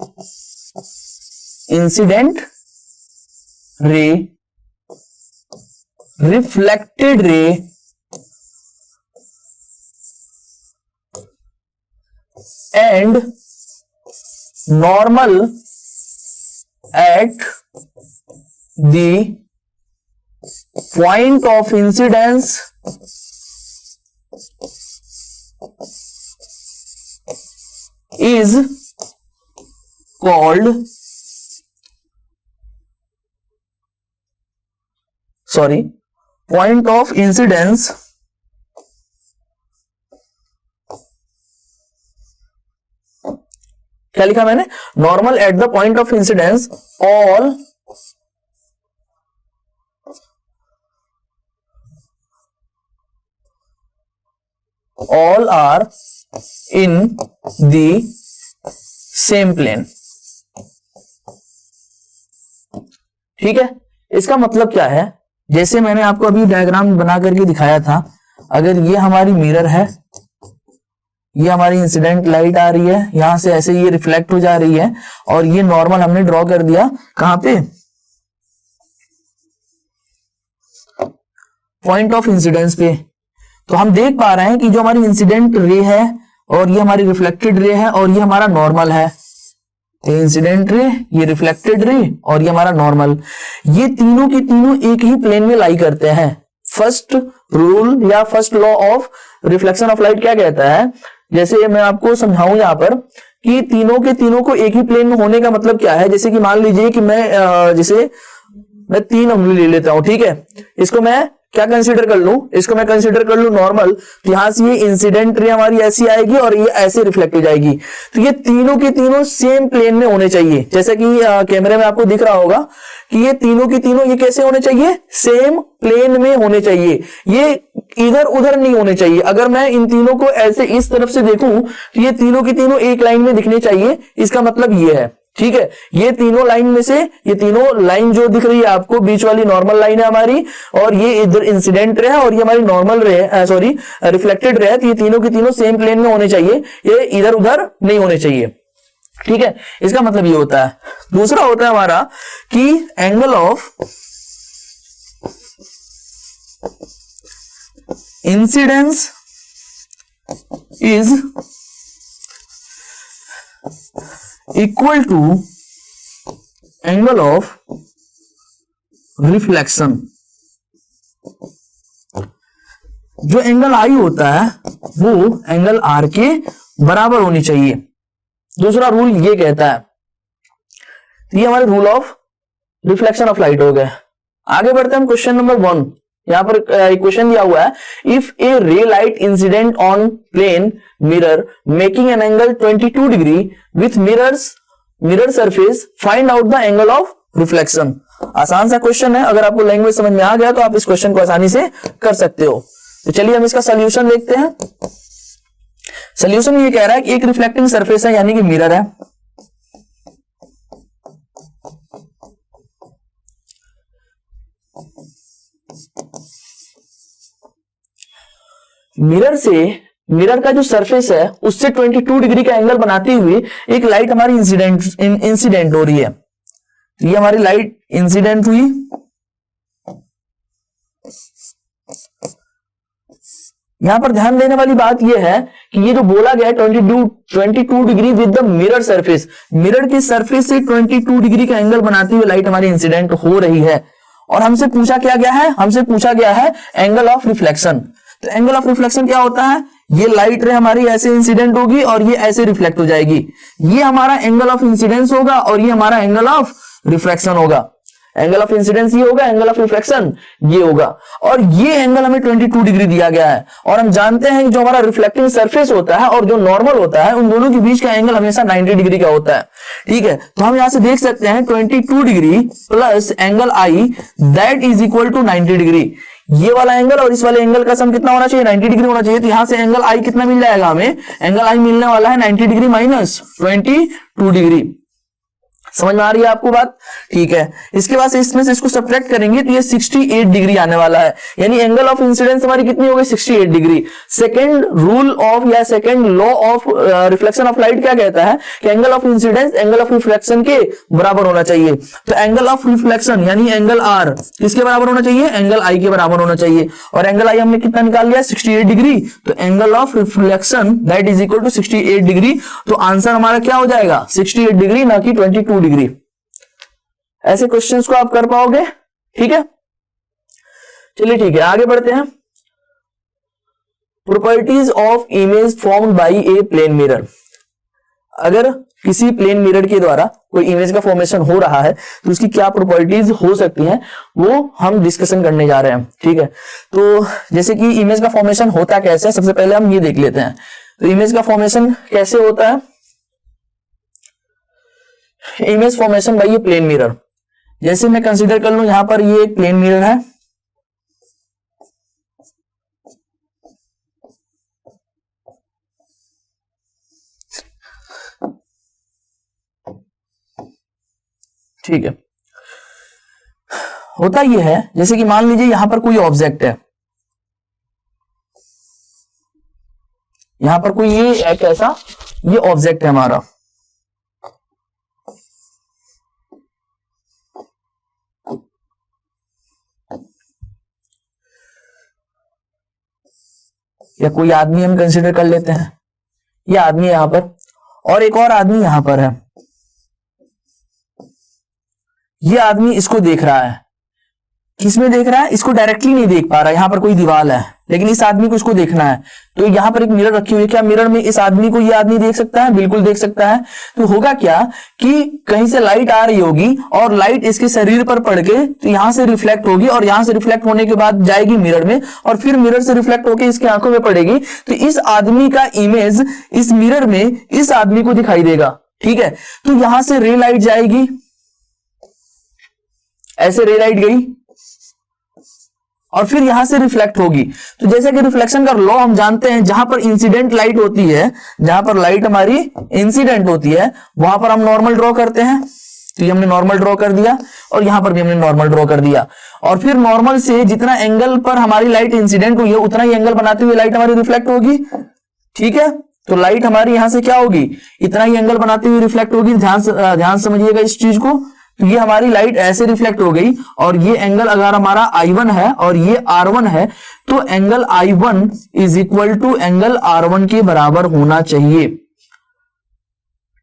reflected ray and normal at the point of incidence is called point of incidence क्या लिखा मैंने? Normal at the point of incidence all are in the same plane. ठीक है, इसका मतलब क्या है? जैसे मैंने आपको अभी डायग्राम बना करके दिखाया था, अगर ये हमारी मिरर है, ये हमारी इंसिडेंट लाइट आ रही है, यहां से ऐसे ये रिफ्लेक्ट हो जा रही है, और ये नॉर्मल हमने ड्रॉ कर दिया कहां पे? पॉइंट ऑफ इंसिडेंस पे। तो हम देख पा रहे हैं कि जो हमारी इंसिडेंट रे है और ये हमारी रिफ्लेक्टेड रे है और ये हमारा नॉर्मल है। ये इंसिडेंट रे, ये रिफ्लेक्टेड रे और ये हमारा नॉर्मल, ये तीनों के तीनों एक ही प्लेन में लाई करते हैं। फर्स्ट रूल या first law of reflection of light क्या कहता है? जैसे मैं आपको समझाऊं यहां पर कि तीनों के तीनों को एक ही प्लेन में होने का मतलब क्या है। जैसे कि मान लीजिए कि मैं 3 उंगली ले लेता हूं, ठीक है। इसको मैं क्या कंसीडर कर लूं? इसको मैं कंसीडर कर लूं नॉर्मल, तो यहां से ये इंसिडेंट रे हमारी ऐसी आएगी और ये ऐसे रिफ्लेक्ट हो जाएगी। तो ये तीनों के तीनों सेम प्लेन में होने चाहिए। जैसा कि कैमरे में आपको दिख रहा होगा कि ये तीनों के तीनों ये कैसे होने चाहिए? सेम प्लेन में होने चाहिए, ये इधर उधर नहीं होने चाहिए। अगर मैं इन तीनों को ऐसे इस तरफ से देखूं तो ये तीनों के तीनों एक लाइन में दिखने चाहिए। इसका मतलब ये है, ठीक है। ये तीनों लाइन में से ये तीनों लाइन जो दिख रही है आपको, बीच वाली नॉर्मल लाइन है हमारी, और ये इधर इंसिडेंट रे है और ये हमारी नॉर्मल रे है, सॉरी रिफ्लेक्टेड रे है। तो ये तीनों के तीनों सेम प्लेन में होने चाहिए, ये इधर उधर नहीं होने चाहिए, ठीक है। इसका मतलब ये होता है। दूसरा होता है हमारा कि angle of incidence is equal to angle of reflection. जो एंगल आई होता है वो एंगल आर के बराबर होनी चाहिए। दूसरा रूल ये कहता है। तो ये हमारे rule of reflection of light हो गए। आगे बढ़ते हैं हम क्वेश्चन नंबर 1। यहाँ पर क्वेश्चन दिया हुआ है, if a ray light incident on plane mirror making an angle 22 degree with mirror surface, find out the angle of reflection. आसान सा क्वेश्चन है, अगर आपको लैंग्वेज समझ में आ गया तो आप इस क्वेश्चन को आसानी से कर सकते हो। तो चलिए हम इसका सोल्यूशन देखते हैं। सोल्यूशन ये कह रहा है कि एक रिफ्लेक्टिंग सरफेस है यानी कि मिरर है, मिरर का जो सरफेस है उससे 22 डिग्री का एंगल बनाती हुई एक लाइट हमारी इंसिडेंट हो रही है। ये हमारी लाइट इंसिडेंट हुई, यहां पर ध्यान देने वाली बात यह है कि ये जो बोला गया है 22 degree with the mirror surface, mirror की सरफेस से 22 डिग्री का एंगल बनाती हुई लाइट हमारी इंसिडेंट हो रही है। और हमसे पूछा क्या गया है, हमसे पूछा गया है एंगल ऑफ रिफ्लेक्शन। तो एंगल ऑफ रिफ्लेक्शन क्या होता है, ये लाइट रे हमारी ऐसे इंसिडेंट होगी और ये ऐसे रिफ्लेक्ट हो जाएगी। ये हमारा एंगल ऑफ इंसिडेंस होगा और ये हमारा एंगल ऑफ रिफ्लेक्शन होगा। एंगल ऑफ इंसिडेंस ये होगा, एंगल ऑफ रिफ्लेक्शन ये होगा। और ये एंगल हमें 22 डिग्री दिया गया है। और हम जानते हैं कि जो हमारा रिफ्लेक्टिंग सरफेस होता है और जो नॉर्मल होता है उन दोनों के बीच का एंगल हमेशा 90 डिग्री का होता है। ठीक है, तो हम यहां से देख सकते हैं 22 degree plus angle i that is equal to 90 degree. ये वाला एंगल और इस वाले एंगल का सम कितना होना चाहिए, 90 डिग्री होना चाहिए। तो यहां से एंगल आई कितना मिल जाएगा हमें, एंगल आई मिलने वाला है 90 डिग्री माइनस 22 डिग्री। समझ में आ रही है आपको बात? ठीक है, इसके बाद इसमें से इसको सब्ट्रैक्ट करेंगे तो ये 68 डिग्री आने वाला है। यानी एंगल ऑफ इंसिडेंस हमारी कितनी हो गई, 68 डिग्री। सेकंड रूल ऑफ या second law of reflection of light क्या कहता है कि angle of incidence angle of reflection के बराबर होना चाहिए। तो एंगल ऑफ रिफ्लेक्शन यानी एंगल आर किसके बराबर होना चाहिए, एंगल आई के बराबर होना चाहिए। और एंगल आई हमने कितना निकाल लिया, 68 डिग्री। तो angle of reflection that is equal to 68 degree. तो आंसर हमारा क्या हो जाएगा, 68 डिग्री ना कि 22 डिग्री। ऐसे क्वेश्चंस को आप कर पाओगे? ठीक है, चलिए ठीक है, आगे बढ़ते हैं। Properties of image formed by a plane mirror. अगर किसी प्लेन मिरर के द्वारा कोई इमेज का फॉर्मेशन हो रहा है तो उसकी क्या प्रॉपर्टीज हो सकती हैं वो हम डिस्कशन करने जा रहे हैं। ठीक है, तो जैसे कि इमेज का फॉर्मेशन होता कैसे है, सबसे पहले हम ये देख लेते हैं। तो इमेज का फॉर्मेशन कैसे होता है, image formation by a plane mirror. जैसे मैं कंसीडर कर लूं यहां पर ये एक प्लेन मिरर है, ठीक है। होता ये है जैसे कि मान लीजिए यहां पर कोई ऑब्जेक्ट है, यहां पर कोई ये एक ऐसा ये ऑब्जेक्ट है हमारा, या कोई आदमी हम कंसीडर कर लेते हैं, ये आदमी यहां पर और एक और आदमी यहां पर है। ये आदमी इसको देख रहा है, किसमें देख रहा है, इसको डायरेक्टली नहीं देख पा रहा है, यहां पर कोई दीवार है लेकिन इस आदमी को इसको देखना है। तो यहां पर एक मिरर रखी हुई है, क्या मिरर में इस आदमी को ये आदमी देख सकता है, बिल्कुल देख सकता है। तो होगा क्या कि कहीं से लाइट आ रही होगी और लाइट इसके शरीर पर पड़ के तो यहां से रिफ्लेक्ट होगी और यहां से रिफ्लेक्ट होने के बाद जाएगी मिरर में और फिर मिरर से रिफ्लेक्ट होकर इसकी आंखों में पड़ेगी। तो इस आदमी का इमेज इस मिरर में इस आदमी को दिखाई देगा। ठीक है, तो यहां से रे लाइट जाएगी, ऐसे रे लाइट गई और फिर यहां से रिफ्लेक्ट होगी। तो जैसे कि रिफ्लेक्शन का लॉ हम जानते हैं, जहां पर इंसिडेंट लाइट होती है, जहां पर लाइट हमारी इंसिडेंट होती है वहां पर हम नॉर्मल ड्रॉ करते हैं। तो ये हमने नॉर्मल ड्रॉ कर दिया और यहां पर भी हमने नॉर्मल ड्रॉ कर दिया। और फिर नॉर्मल से जितना एंगल पर हमारी लाइट इंसिडेंट हुई है उतना ही एंगल बनाते हुए लाइट हमारी रिफ्लेक्ट होगी। ठीक है, तो लाइट हमारी यहां से क्या होगी, इतना ही एंगल बनाते हुए रिफ्लेक्ट होगी। ध्यान समझिएगा इस चीज को। तो ये हमारी लाइट ऐसे रिफ्लेक्ट हो गई और ये एंगल अगर हमारा I1 है और ये R1 है तो angle I1 is equal to angle R1 के बराबर होना चाहिए।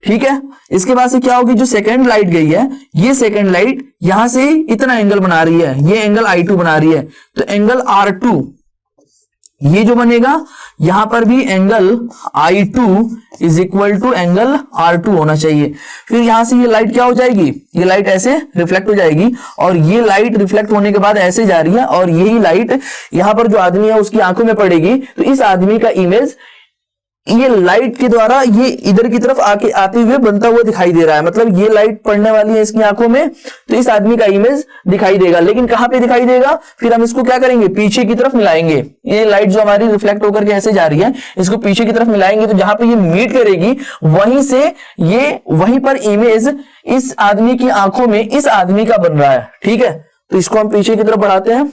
ठीक है, इसके बाद से क्या होगी, जो सेकेंड लाइट गई है ये सेकेंड लाइट यहां से इतना एंगल बना रही है, ये एंगल I2 बना रही है। तो एंगल R2 ये जो बनेगा यहां पर भी angle I2 is equal to angle R2 होना चाहिए। फिर यहां से ये लाइट क्या हो जाएगी, ये लाइट ऐसे रिफ्लेक्ट हो जाएगी और ये लाइट रिफ्लेक्ट होने के बाद ऐसे जा रही है और यही लाइट यहां पर जो आदमी है उसकी आंखों में पड़ेगी, तो इस आदमी का इमेज ये लाइट के द्वारा ये इधर की तरफ आके आते हुए बनता हुआ दिखाई दे रहा है। मतलब ये लाइट पड़ने वाली है इसकी आंखों में, तो इस आदमी का इमेज दिखाई देगा। लेकिन कहां पे दिखाई देगा, फिर हम इसको क्या करेंगे, पीछे की तरफ मिलाएंगे। ये लाइट जो हमारी रिफ्लेक्ट होकर के ऐसे जा रही है, इसको पीछे की तरफ मिलाएंगे, तो जहां पे ये मीट करेगी वहीं से ये वहीं पर इमेज इस आदमी की आंखों में इस आदमी का बन रहा है। ठीक है, तो इसको हम पीछे की तरफ बढ़ाते हैं।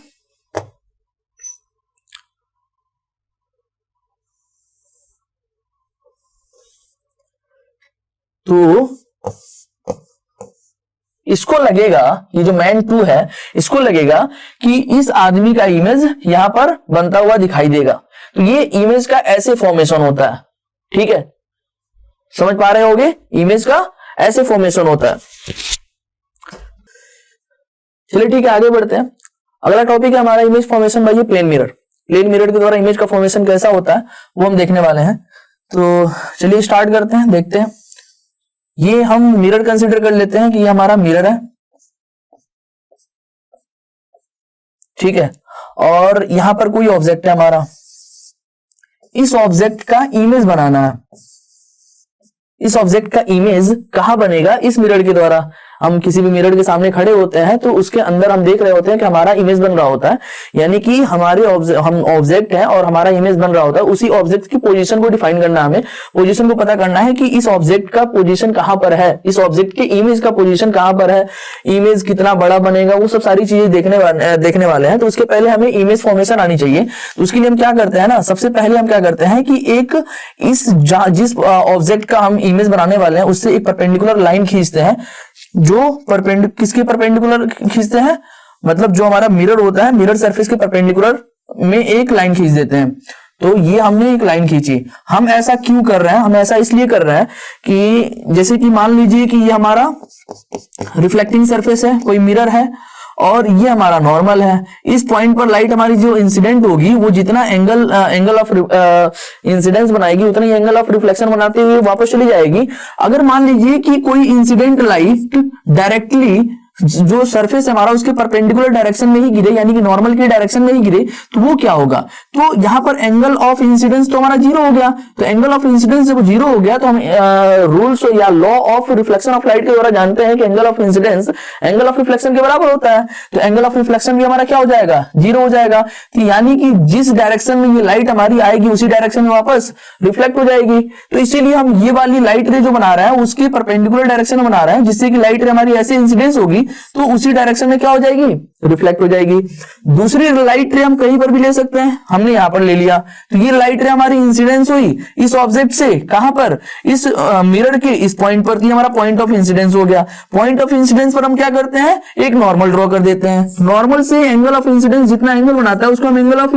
तो इसको लगेगा, ये जो मैन 2 है इसको लगेगा कि इस आदमी का इमेज यहां पर बनता हुआ दिखाई देगा। तो ये इमेज का ऐसे फॉर्मेशन होता है। ठीक है, समझ पा रहे होगे, इमेज का ऐसे फॉर्मेशन होता है। चलिए ठीक है, आगे बढ़ते हैं। अगला टॉपिक है हमारा image formation by plane mirror. Plane mirror के द्वारा इमेज का फॉर्मेशन कैसा होता है वो हम देखने वाले हैं। तो चलिए स्टार्ट करते हैं, देखते हैं। ये हम मिरर कंसीडर कर लेते हैं कि ये हमारा मिरर है। ठीक है, और यहां पर कोई ऑब्जेक्ट है हमारा, इस ऑब्जेक्ट का इमेज बनाना है। इस ऑब्जेक्ट का इमेज कहां बनेगा, इस मिरर के द्वारा। हम किसी भी मिरर के सामने खड़े होते हैं तो उसके अंदर हम देख रहे होते हैं कि हमारा इमेज बन रहा होता है, यानी कि हमारे हम ऑब्जेक्ट है और हमारा इमेज बन रहा होता है। उसी ऑब्जेक्ट की पोजीशन को डिफाइन करना, हमें पोजीशन को पता करना है कि इस ऑब्जेक्ट का पोजीशन कहां पर है, इस ऑब्जेक्ट के इमेज का पोजीशन कहां पर है, इमेज कितना बड़ा बनेगा, वो सब सारी चीजें देखने वाले हैं। तो उसके पहले हमें इमेज फॉर्मेशन आनी चाहिए। तो उसके लिए हम क्या करते हैं ना, सबसे पहले हम क्या करते हैं कि एक जिस ऑब्जेक्ट का हम इमेज बनाने वाले हैं उससे एक परपेंडिकुलर लाइन खींचते हैं। जो किसके परपेंडिकुलर खींचते हैं, मतलब जो हमारा मिरर होता है, मिरर सरफेस के परपेंडिकुलर में एक लाइन खींच देते हैं। तो ये हमने एक लाइन खींची। हम ऐसा क्यों कर रहे हैं, हम ऐसा इसलिए कर रहे हैं कि जैसे कि मान लीजिए कि ये हमारा रिफ्लेक्टिंग सरफेस है, कोई मिरर है और ये हमारा नॉर्मल है। इस पॉइंट पर लाइट हमारी जो इंसिडेंट होगी वो जितना एंगल ऑफ इंसिडेंस बनाएगी उतना ही एंगल ऑफ रिफ्लेक्शन बनाते हुए वापस चली जाएगी। अगर मान लीजिए कि कोई इंसिडेंट लाइट डायरेक्टली जो सरफेस है हमारा उसके परपेंडिकुलर डायरेक्शन में ही गिरे, यानी कि नॉर्मल के डायरेक्शन में ही गिरे, तो वो क्या होगा, तो यहां पर एंगल ऑफ इंसिडेंस तो हमारा जीरो हो गया। तो एंगल ऑफ इंसिडेंस जब जीरो हो गया तो हम रूल्स या law of reflection of light के द्वारा जानते हैं कि angle of incidence angle of reflection के बराबर होता है। तो एंगल ऑफ रिफ्लेक्शन भी हमारा क्या हो जाएगा, जीरो हो जाएगा। तो यानी कि जिस डायरेक्शन में ये लाइट हमारी आएगी उसी डायरेक्शन में वापस रिफ्लेक्ट हो जाएगी। तो इसीलिए हम ये वाली लाइट रे जो बना रहे हैं उसके परपेंडिकुलर डायरेक्शन में बना रहे हैं, जिससे कि लाइट रे हमारी ऐसे इंसिडेंस होगी तो उसी डायरेक्शन में क्या हो जाएगी, रिफ्लेक्ट हो जाएगी। दूसरी लाइट रे हम कहीं पर भी ले सकते हैं, हमने यहां पर ले लिया। तो ये लाइट रे हमारी इंसिडेंस हुई इस ऑब्जेक्ट से, कहां पर, इस मिरर के इस पॉइंट पर, तो हमारा पॉइंट ऑफ इंसिडेंस हो गया। पॉइंट ऑफ इंसिडेंस पर हम क्या करते हैं, एक नॉर्मल ड्रॉ कर देते हैं। नॉर्मल से एंगल ऑफ इंसिडेंस जितना एंगल बनाता है उसको हम एंगल ऑफ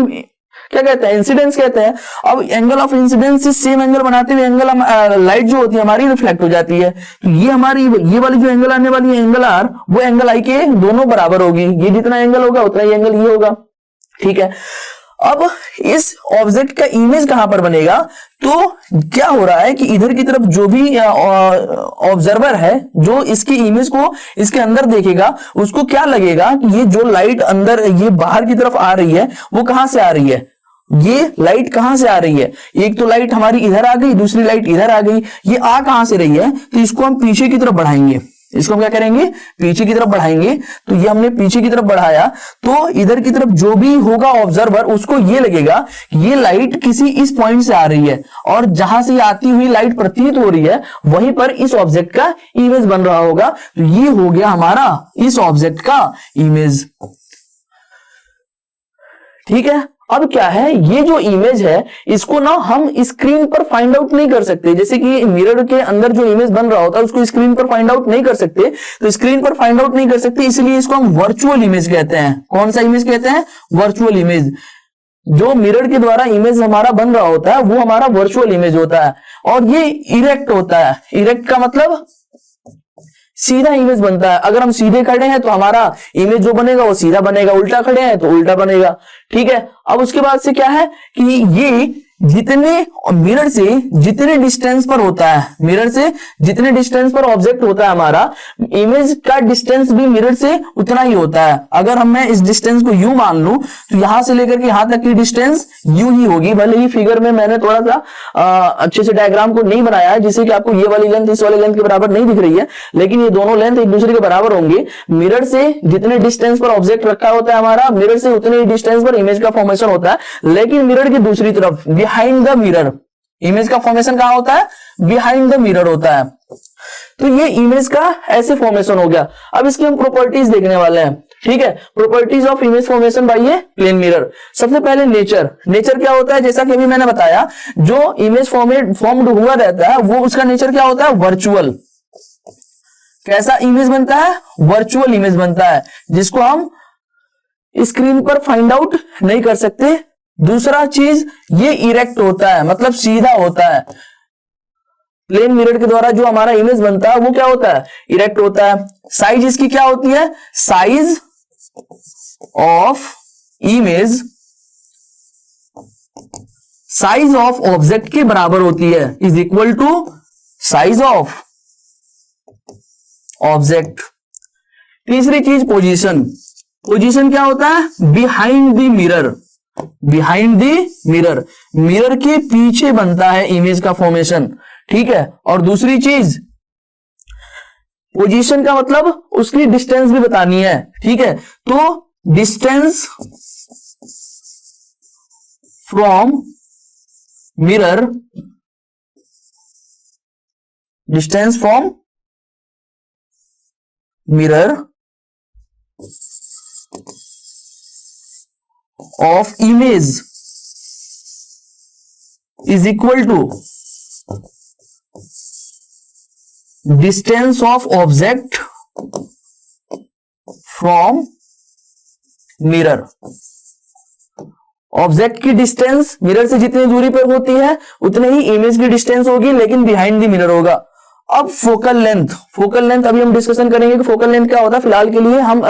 क्या कहते हैं, इंसिडेंस कहते हैं। अब एंगल ऑफ इंसिडेंस से सेम एंगल बनाते हुए एंगल लाइट जो होती है हमारी रिफ्लेक्ट हो जाती है। तो ये हमारी ये वाली जो एंगल आने वाली है एंगल आर, वो एंगल आई के दोनों बराबर होगी। ये जितना एंगल होगा उतना ही एंगल ये होगा। ठीक है, अब इस ऑब्जेक्ट का इमेज कहां पर बनेगा, तो क्या हो रहा है कि इधर की तरफ जो भी ऑब्जर्वर है जो इसकी इमेज को इसके अंदर देखेगा उसको क्या लगेगा कि ये जो लाइट अंदर ये बाहर की तरफ आ रही है वो कहां से आ रही है, ये लाइट कहां से आ रही है। एक तो लाइट हमारी इधर आ गई, दूसरी लाइट इधर आ गई, ये आ कहां से रही है, तो इसको हम पीछे की तरफ बढ़ाएंगे। इसको हम क्या करेंगे, पीछे की तरफ बढ़ाएंगे। तो ये हमने पीछे की तरफ बढ़ाया तो इधर की तरफ जो भी होगा ऑब्जर्वर उसको ये लगेगा ये लाइट किसी इस पॉइंट से आ रही है और जहां से आती हुई लाइट प्रतीत हो रही है वहीं पर इस ऑब्जेक्ट का इमेज बन रहा होगा। तो ये हो गया हमारा इस ऑब्जेक्ट का इमेज। ठीक है, अब क्या है, ये जो इमेज है इसको ना हम स्क्रीन पर फाइंड आउट नहीं कर सकते। जैसे कि मिरर के अंदर जो इमेज बन रहा होता है उसको स्क्रीन पर फाइंड आउट नहीं कर सकते, तो स्क्रीन पर फाइंड आउट नहीं कर सकते इसलिए इसको हम वर्चुअल इमेज कहते हैं। कौन सा इमेज कहते हैं, वर्चुअल इमेज। जो मिरर के द्वारा इमेज हमारा बन रहा होता है वो हमारा वर्चुअल इमेज होता है और ये इरेक्ट होता है। इरेक्ट का मतलब सीधा इमेज बनता है। अगर हम सीधे खड़े हैं तो हमारा इमेज जो बनेगा वो सीधा बनेगा, उल्टा खड़े हैं तो उल्टा बनेगा। ठीक है, अब उसके बाद से क्या है कि ये जितने मिरर से जितने डिस्टेंस पर होता है, मिरर से जितने डिस्टेंस पर ऑब्जेक्ट होता है हमारा, इमेज का डिस्टेंस भी मिरर से उतना ही होता है। अगर मैं इस डिस्टेंस को यू मान लूं तो यहां से लेकर के यहां तक की डिस्टेंस यू ही होगी। भले ही फिगर में मैंने थोड़ा सा अच्छे से डायग्राम को नहीं बनाया है, जिससे कि आपको ये वाली लेंथ इस वाली लेंथ के बराबर नहीं दिख रही है, लेकिन ये दोनों लेंथ एक दूसरे के बराबर होंगे। मिरर से जितने डिस्टेंस पर ऑब्जेक्ट रखा होता है हमारा, मिरर से उतने ही डिस्टेंस पर इमेज का फॉर्मेशन होता है। लेकिन मिरर की दूसरी तरफ बिहाइंड द मिरर इमेज का फॉर्मेशन कहां होता है? बिहाइंड द मिरर होता है। तो ये इमेज का ऐसे फॉर्मेशन हो गया। अब इसकी हम प्रॉपर्टीज देखने वाले हैं। ठीक है, properties of image formation by a plane mirror. सबसे पहले नेचर क्या होता है? जैसा कि अभी मैंने बताया, जो इमेज फॉर्म्ड हुआ रहता है वो उसका नेचर क्या होता है? वर्चुअल। कैसा इमेज बनता है? वर्चुअल इमेज बनता है, जिसको हम स्क्रीन पर फाइंड आउट नहीं कर सकते। दूसरा चीज, ये इरेक्ट होता है, मतलब सीधा होता है। प्लेन मिरर के द्वारा जो हमारा इमेज बनता है वो क्या होता है? इरेक्ट होता है। साइज इसकी क्या होती है? Size of image size of object के बराबर होती है, is equal to size of object. तीसरी चीज, पोजीशन क्या होता है? Behind the mirror. Behind the mirror, mirror के पीछे बनता है इमेज का फॉर्मेशन। ठीक है, और दूसरी चीज, पोजीशन का मतलब उसकी डिस्टेंस भी बतानी है। ठीक है, तो distance from mirror, distance from mirror of image is equal to distance of object from mirror। Object की डिस्टेंस मिरर से जितनी दूरी पर होती है उतने ही इमेज की डिस्टेंस होगी, लेकिन बिहाइंड द मिरर होगा। अब फोकल लेंथ अभी हम डिस्कशन करेंगे कि फोकल लेंथ क्या होता है। फिलहाल के लिए हम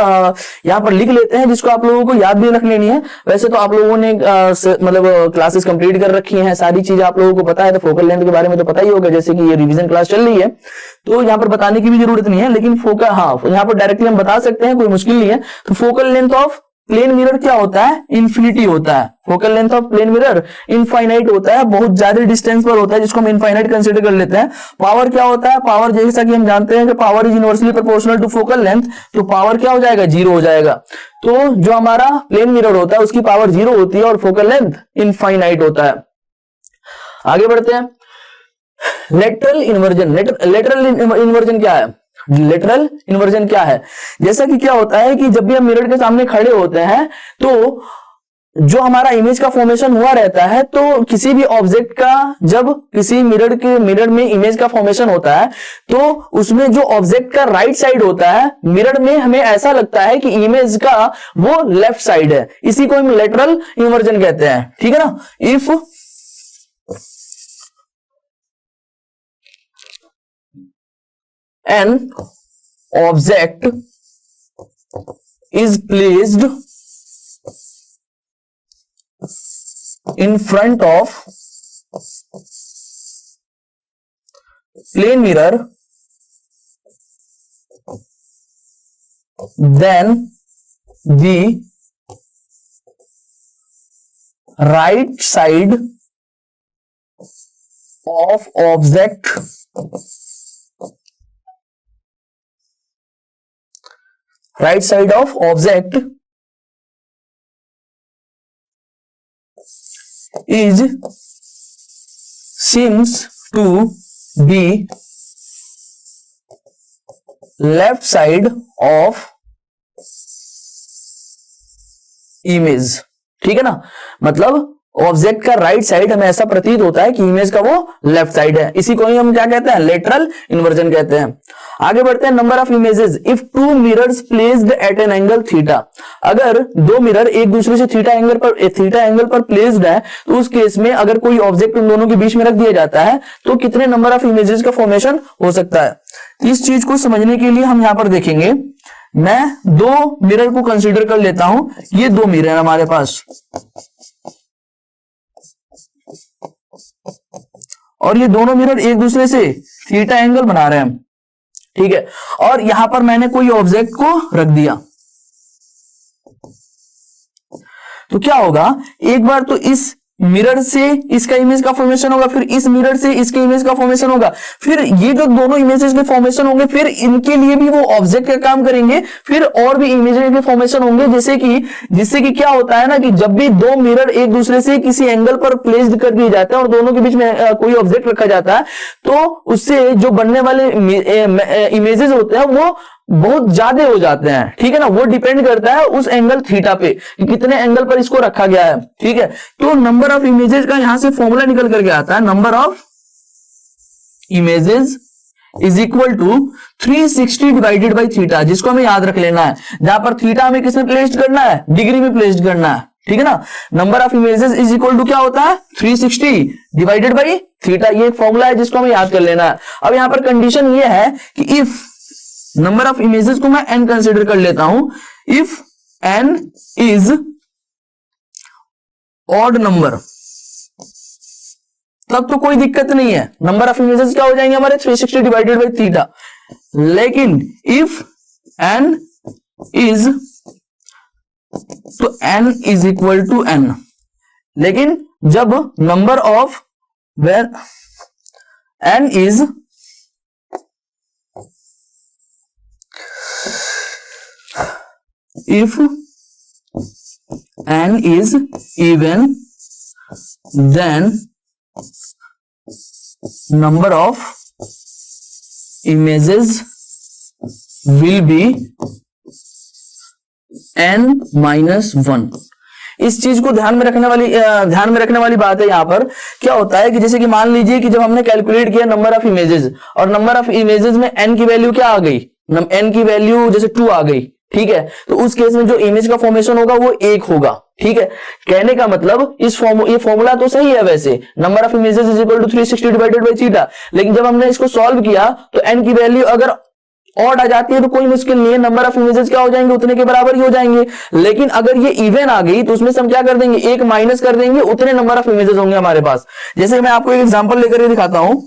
यहां पर लिख लेते हैं, जिसको आप लोगों को याद भी रख लेनी है। वैसे तो आप लोगों ने मतलब क्लासेस कंप्लीट कर रखी हैं, सारी चीजें आप लोगों को पता है, तो फोकल लेंथ के बारे में तो पता ही होगा, जैसे कि ये रिवीजन क्लास चल रही है, तो यहाँ पर बताने की भी जरूरत नहीं है। लेकिन फोकल, हाँ, यहाँ पर डायरेक्टली हम बता सकते हैं, कोई मुश्किल नहीं है। तो focal length of plane mirror क्या होता है? इन्फिनिटी होता है। Focal length of plane mirror infinite होता है, बहुत ज्यादा डिस्टेंस पर होता है, जिसको हम इनफाइनाइट कंसीडर कर लेते हैं। पावर क्या होता है? पावर जैसा कि हम जानते हैं कि power is inversely proportional to focal length, तो पावर क्या हो जाएगा? 0 हो जाएगा। तो जो हमारा प्लेन मिरर होता है उसकी पावर 0 होती है और फोकल लेंथ इनफाइनाइट होता है। आगे बढ़ते हैं। Lateral inversion. लेटरल इन्वर्जन क्या है? लेटरल इन्वर्जन क्या है? जैसा कि क्या होता है कि जब भी हम मिरर के सामने खड़े होते हैं तो जो हमारा इमेज का फॉर्मेशन हुआ रहता है, तो किसी भी ऑब्जेक्ट का जब किसी मिरर में इमेज का फॉर्मेशन होता है तो उसमें जो ऑब्जेक्ट का राइट साइड होता है, मिरर में हमें ऐसा लगता है कि इमेज का वो लेफ्ट साइड है। इसी को हम लेटरल इन्वर्जन कहते हैं। ठीक है ना? If an object is placed in front of plane mirror, then the right side of object is seems to be left side of image। ठीक है ना? मतलब ऑब्जेक्ट का राइट साइड हमें ऐसा प्रतीत होता है कि इमेज का वो लेफ्ट साइड है। इसी को ही हम क्या कहते हैं, लेटरल इन्वर्जन कहते हैं। आगे बढ़ते हैं, number of images if two mirrors placed at an angle theta. अगर दो मिरर एक दूसरे से थीटा एंगल पर प्लेस्ड है तो उस केस में अगर कोई ऑब्जेक्ट उन दोनों के बीच में रख दिया जाता है तो कितने नंबर ऑफ इमेजेस का फॉर्मेशन हो सकता है। इस चीज को समझने के लिए हम यहां पर देखेंगे, मैं दो मिरर को कंसीडर कर लेता हूं। ये दो मिरर हमारे पास और ये दोनों मिरर एक दूसरे से थीटा एंगल बना रहे हैं, ठीक है। और यहां पर मैंने कोई ऑब्जेक्ट को रख दिया तो क्या होगा, एक बार तो इस मिरर से इसका इमेज का फॉर्मेशन होगा, फिर इस मिरर से इसके इमेज का फॉर्मेशन होगा, फिर ये जो दोनों इमेजेस के फॉर्मेशन होंगे फिर इनके लिए भी वो ऑब्जेक्ट का काम करेंगे, फिर और भी इमेजेस के फॉर्मेशन होंगे। जिससे कि क्या होता है ना कि जब भी दो मिरर एक दूसरे से किसी एंगल पर प्लेस्ड कर दिए जाते हैं और दोनों के बीच में कोई ऑब्जेक्ट रखा जाता है तो उससे जो बनने वाले इमेजेस होते हैं वो बहुत ज्यादा हो जाते हैं, ठीक है ना। वो डिपेंड करता है उस एंगल थीटा पे कि कितने एंगल पर इसको रखा गया है, ठीक है। तो नंबर ऑफ इमेजेस का यहां से फॉर्मूला निकल करके आता है, number of images is equal to 360 divided by theta, जिसको हमें याद रख लेना है। जहां पर थीटा हमें किसमें प्लेस्ड करना है, डिग्री में प्लेस्ड करना है, ठीक है ना। Number of images is equal to क्या होता है, 360 डिवाइडेड बाई थीटा। ये एक फॉर्मूला है जिसको हमें याद कर लेना है। अब यहां पर कंडीशन ये है कि इफ नंबर ऑफ इमेजेस को मैं n कंसीडर कर लेता हूं, if n is odd number तब तो कोई दिक्कत नहीं है, नंबर ऑफ इमेजेस क्या हो जाएंगे हमारे 360 डिवाइडेड बाई थीटा। लेकिन इफ n इज, तो n is equal to n, लेकिन जब number of where n is if n is even then number of images will be n minus 1। इस चीज को ध्यान में रखने वाली बात है। यहां पर क्या होता है कि जैसे कि मान लीजिए कि जब हमने कैलकुलेट किया नंबर ऑफ इमेजेस और नंबर ऑफ इमेजेस में n की वैल्यू क्या आ गई, n की वैल्यू जैसे 2 आ गई, ठीक है। तो उस केस में जो इमेज का फॉर्मेशन होगा वो 1 होगा, ठीक है। कहने का मतलब ये फॉर्मूला तो सही है वैसे, number of images is equal to 360 divided by theta, लेकिन जब हमने इसको सॉल्व किया तो n की वैल्यू अगर ऑड आ जाती है तो कोई मुश्किल नहीं है, नंबर ऑफ इमेजेस क्या हो जाएंगे, उतने के बराबर ही हो जाएंगे। लेकिन अगर ये इवन आ गई तो उसमें से हम क्या कर देंगे, 1 माइनस कर देंगे, उतने नंबर ऑफ इमेजेस होंगे हमारे पास। जैसे मैं आपको एक एग्जांपल लेकर दिखाता हूं।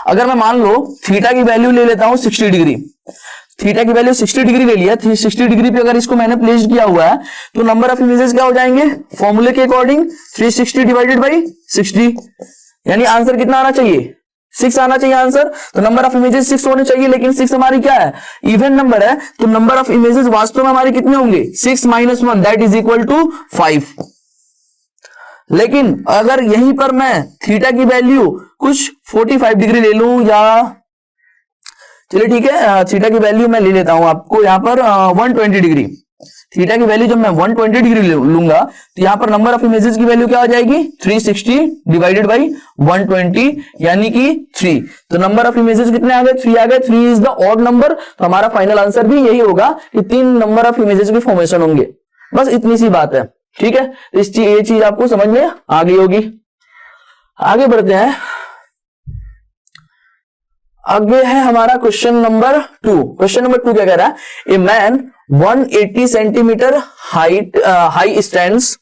अगर मैं मान लो थीटा की वैल्यू ले लेता हूं 60 डिग्री, थीटा की वैल्यू 60 डिग्री ले लिया, 60 डिग्री पे अगर इसको मैंने प्लेस किया हुआ है तो नंबर ऑफ इमेजेस क्या हो जाएंगे, फॉर्मूले के अकॉर्डिंग 360 डिवाइडेड बाई 60, यानी आंसर कितना आना चाहिए, 6 आना चाहिए आंसर। तो नंबर ऑफ इमेजेस 6 होने चाहिए, लेकिन 6 हमारी क्या है, इवन नंबर है, तो नंबर ऑफ इमेजेस वास्तव में हमारे कितने होंगे, 6 minus 1 that is equal to 5। लेकिन अगर यहीं पर मैं थीटा की वैल्यू कुछ 45 डिग्री ले लूं, या चलिए ठीक है थीटा की वैल्यू मैं ले लेता हूं आपको यहां पर 120 डिग्री, थीटा की वैल्यू जब मैं 120 डिग्री लूंगा तो यहां पर नंबर ऑफ इमेजेस की वैल्यू क्या आ जाएगी, 360 डिवाइडेड बाई 120 यानी कि 3। तो नंबर ऑफ इमेजेस कितने आ गए, 3 आ गए। 3 इज द ऑड नंबर, तो हमारा फाइनल आंसर भी यही होगा कि 3 नंबर ऑफ इमेजेस के फॉर्मेशन होंगे। बस इतनी सी बात है, ठीक है। ये चीज आपको समझ में आ गई होगी। आगे बढ़ते हैं, आगे है हमारा क्वेश्चन नंबर 2। क्वेश्चन नंबर 2 क्या कह रहा है, ए man 180 centimetre high stands,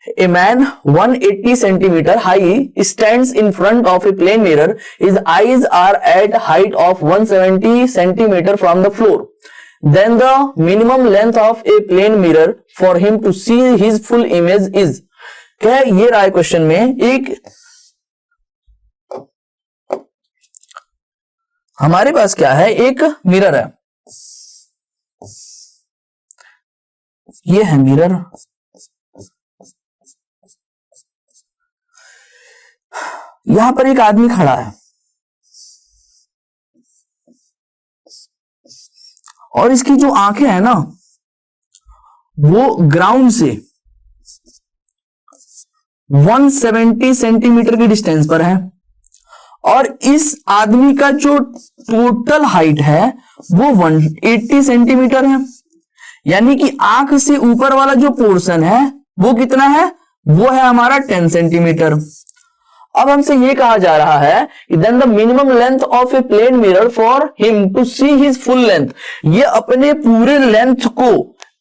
a man 180 centimeter high stands in front of a plane mirror. His eyes are at height of 170 centimeter from the floor. Then the minimum length of a plane mirror for him to see his full image is. क्या है ये रहा है क्वेश्चन में, एक हमारे पास क्या है, एक मिरर है, ये है मिरर, यहां पर एक आदमी खड़ा है और इसकी जो आंखें हैं ना वो ग्राउंड से 170 सेंटीमीटर की डिस्टेंस पर है और इस आदमी का जो टोटल हाइट है वो 180 सेंटीमीटर है। यानी कि आंख से ऊपर वाला जो पोर्शन है वो कितना है, वो है हमारा 10 सेंटीमीटर। अब हमसे ये कहा जा रहा है कि then the minimum length of a plane mirror for him to see his full length. ये अपने पूरे लेंथ को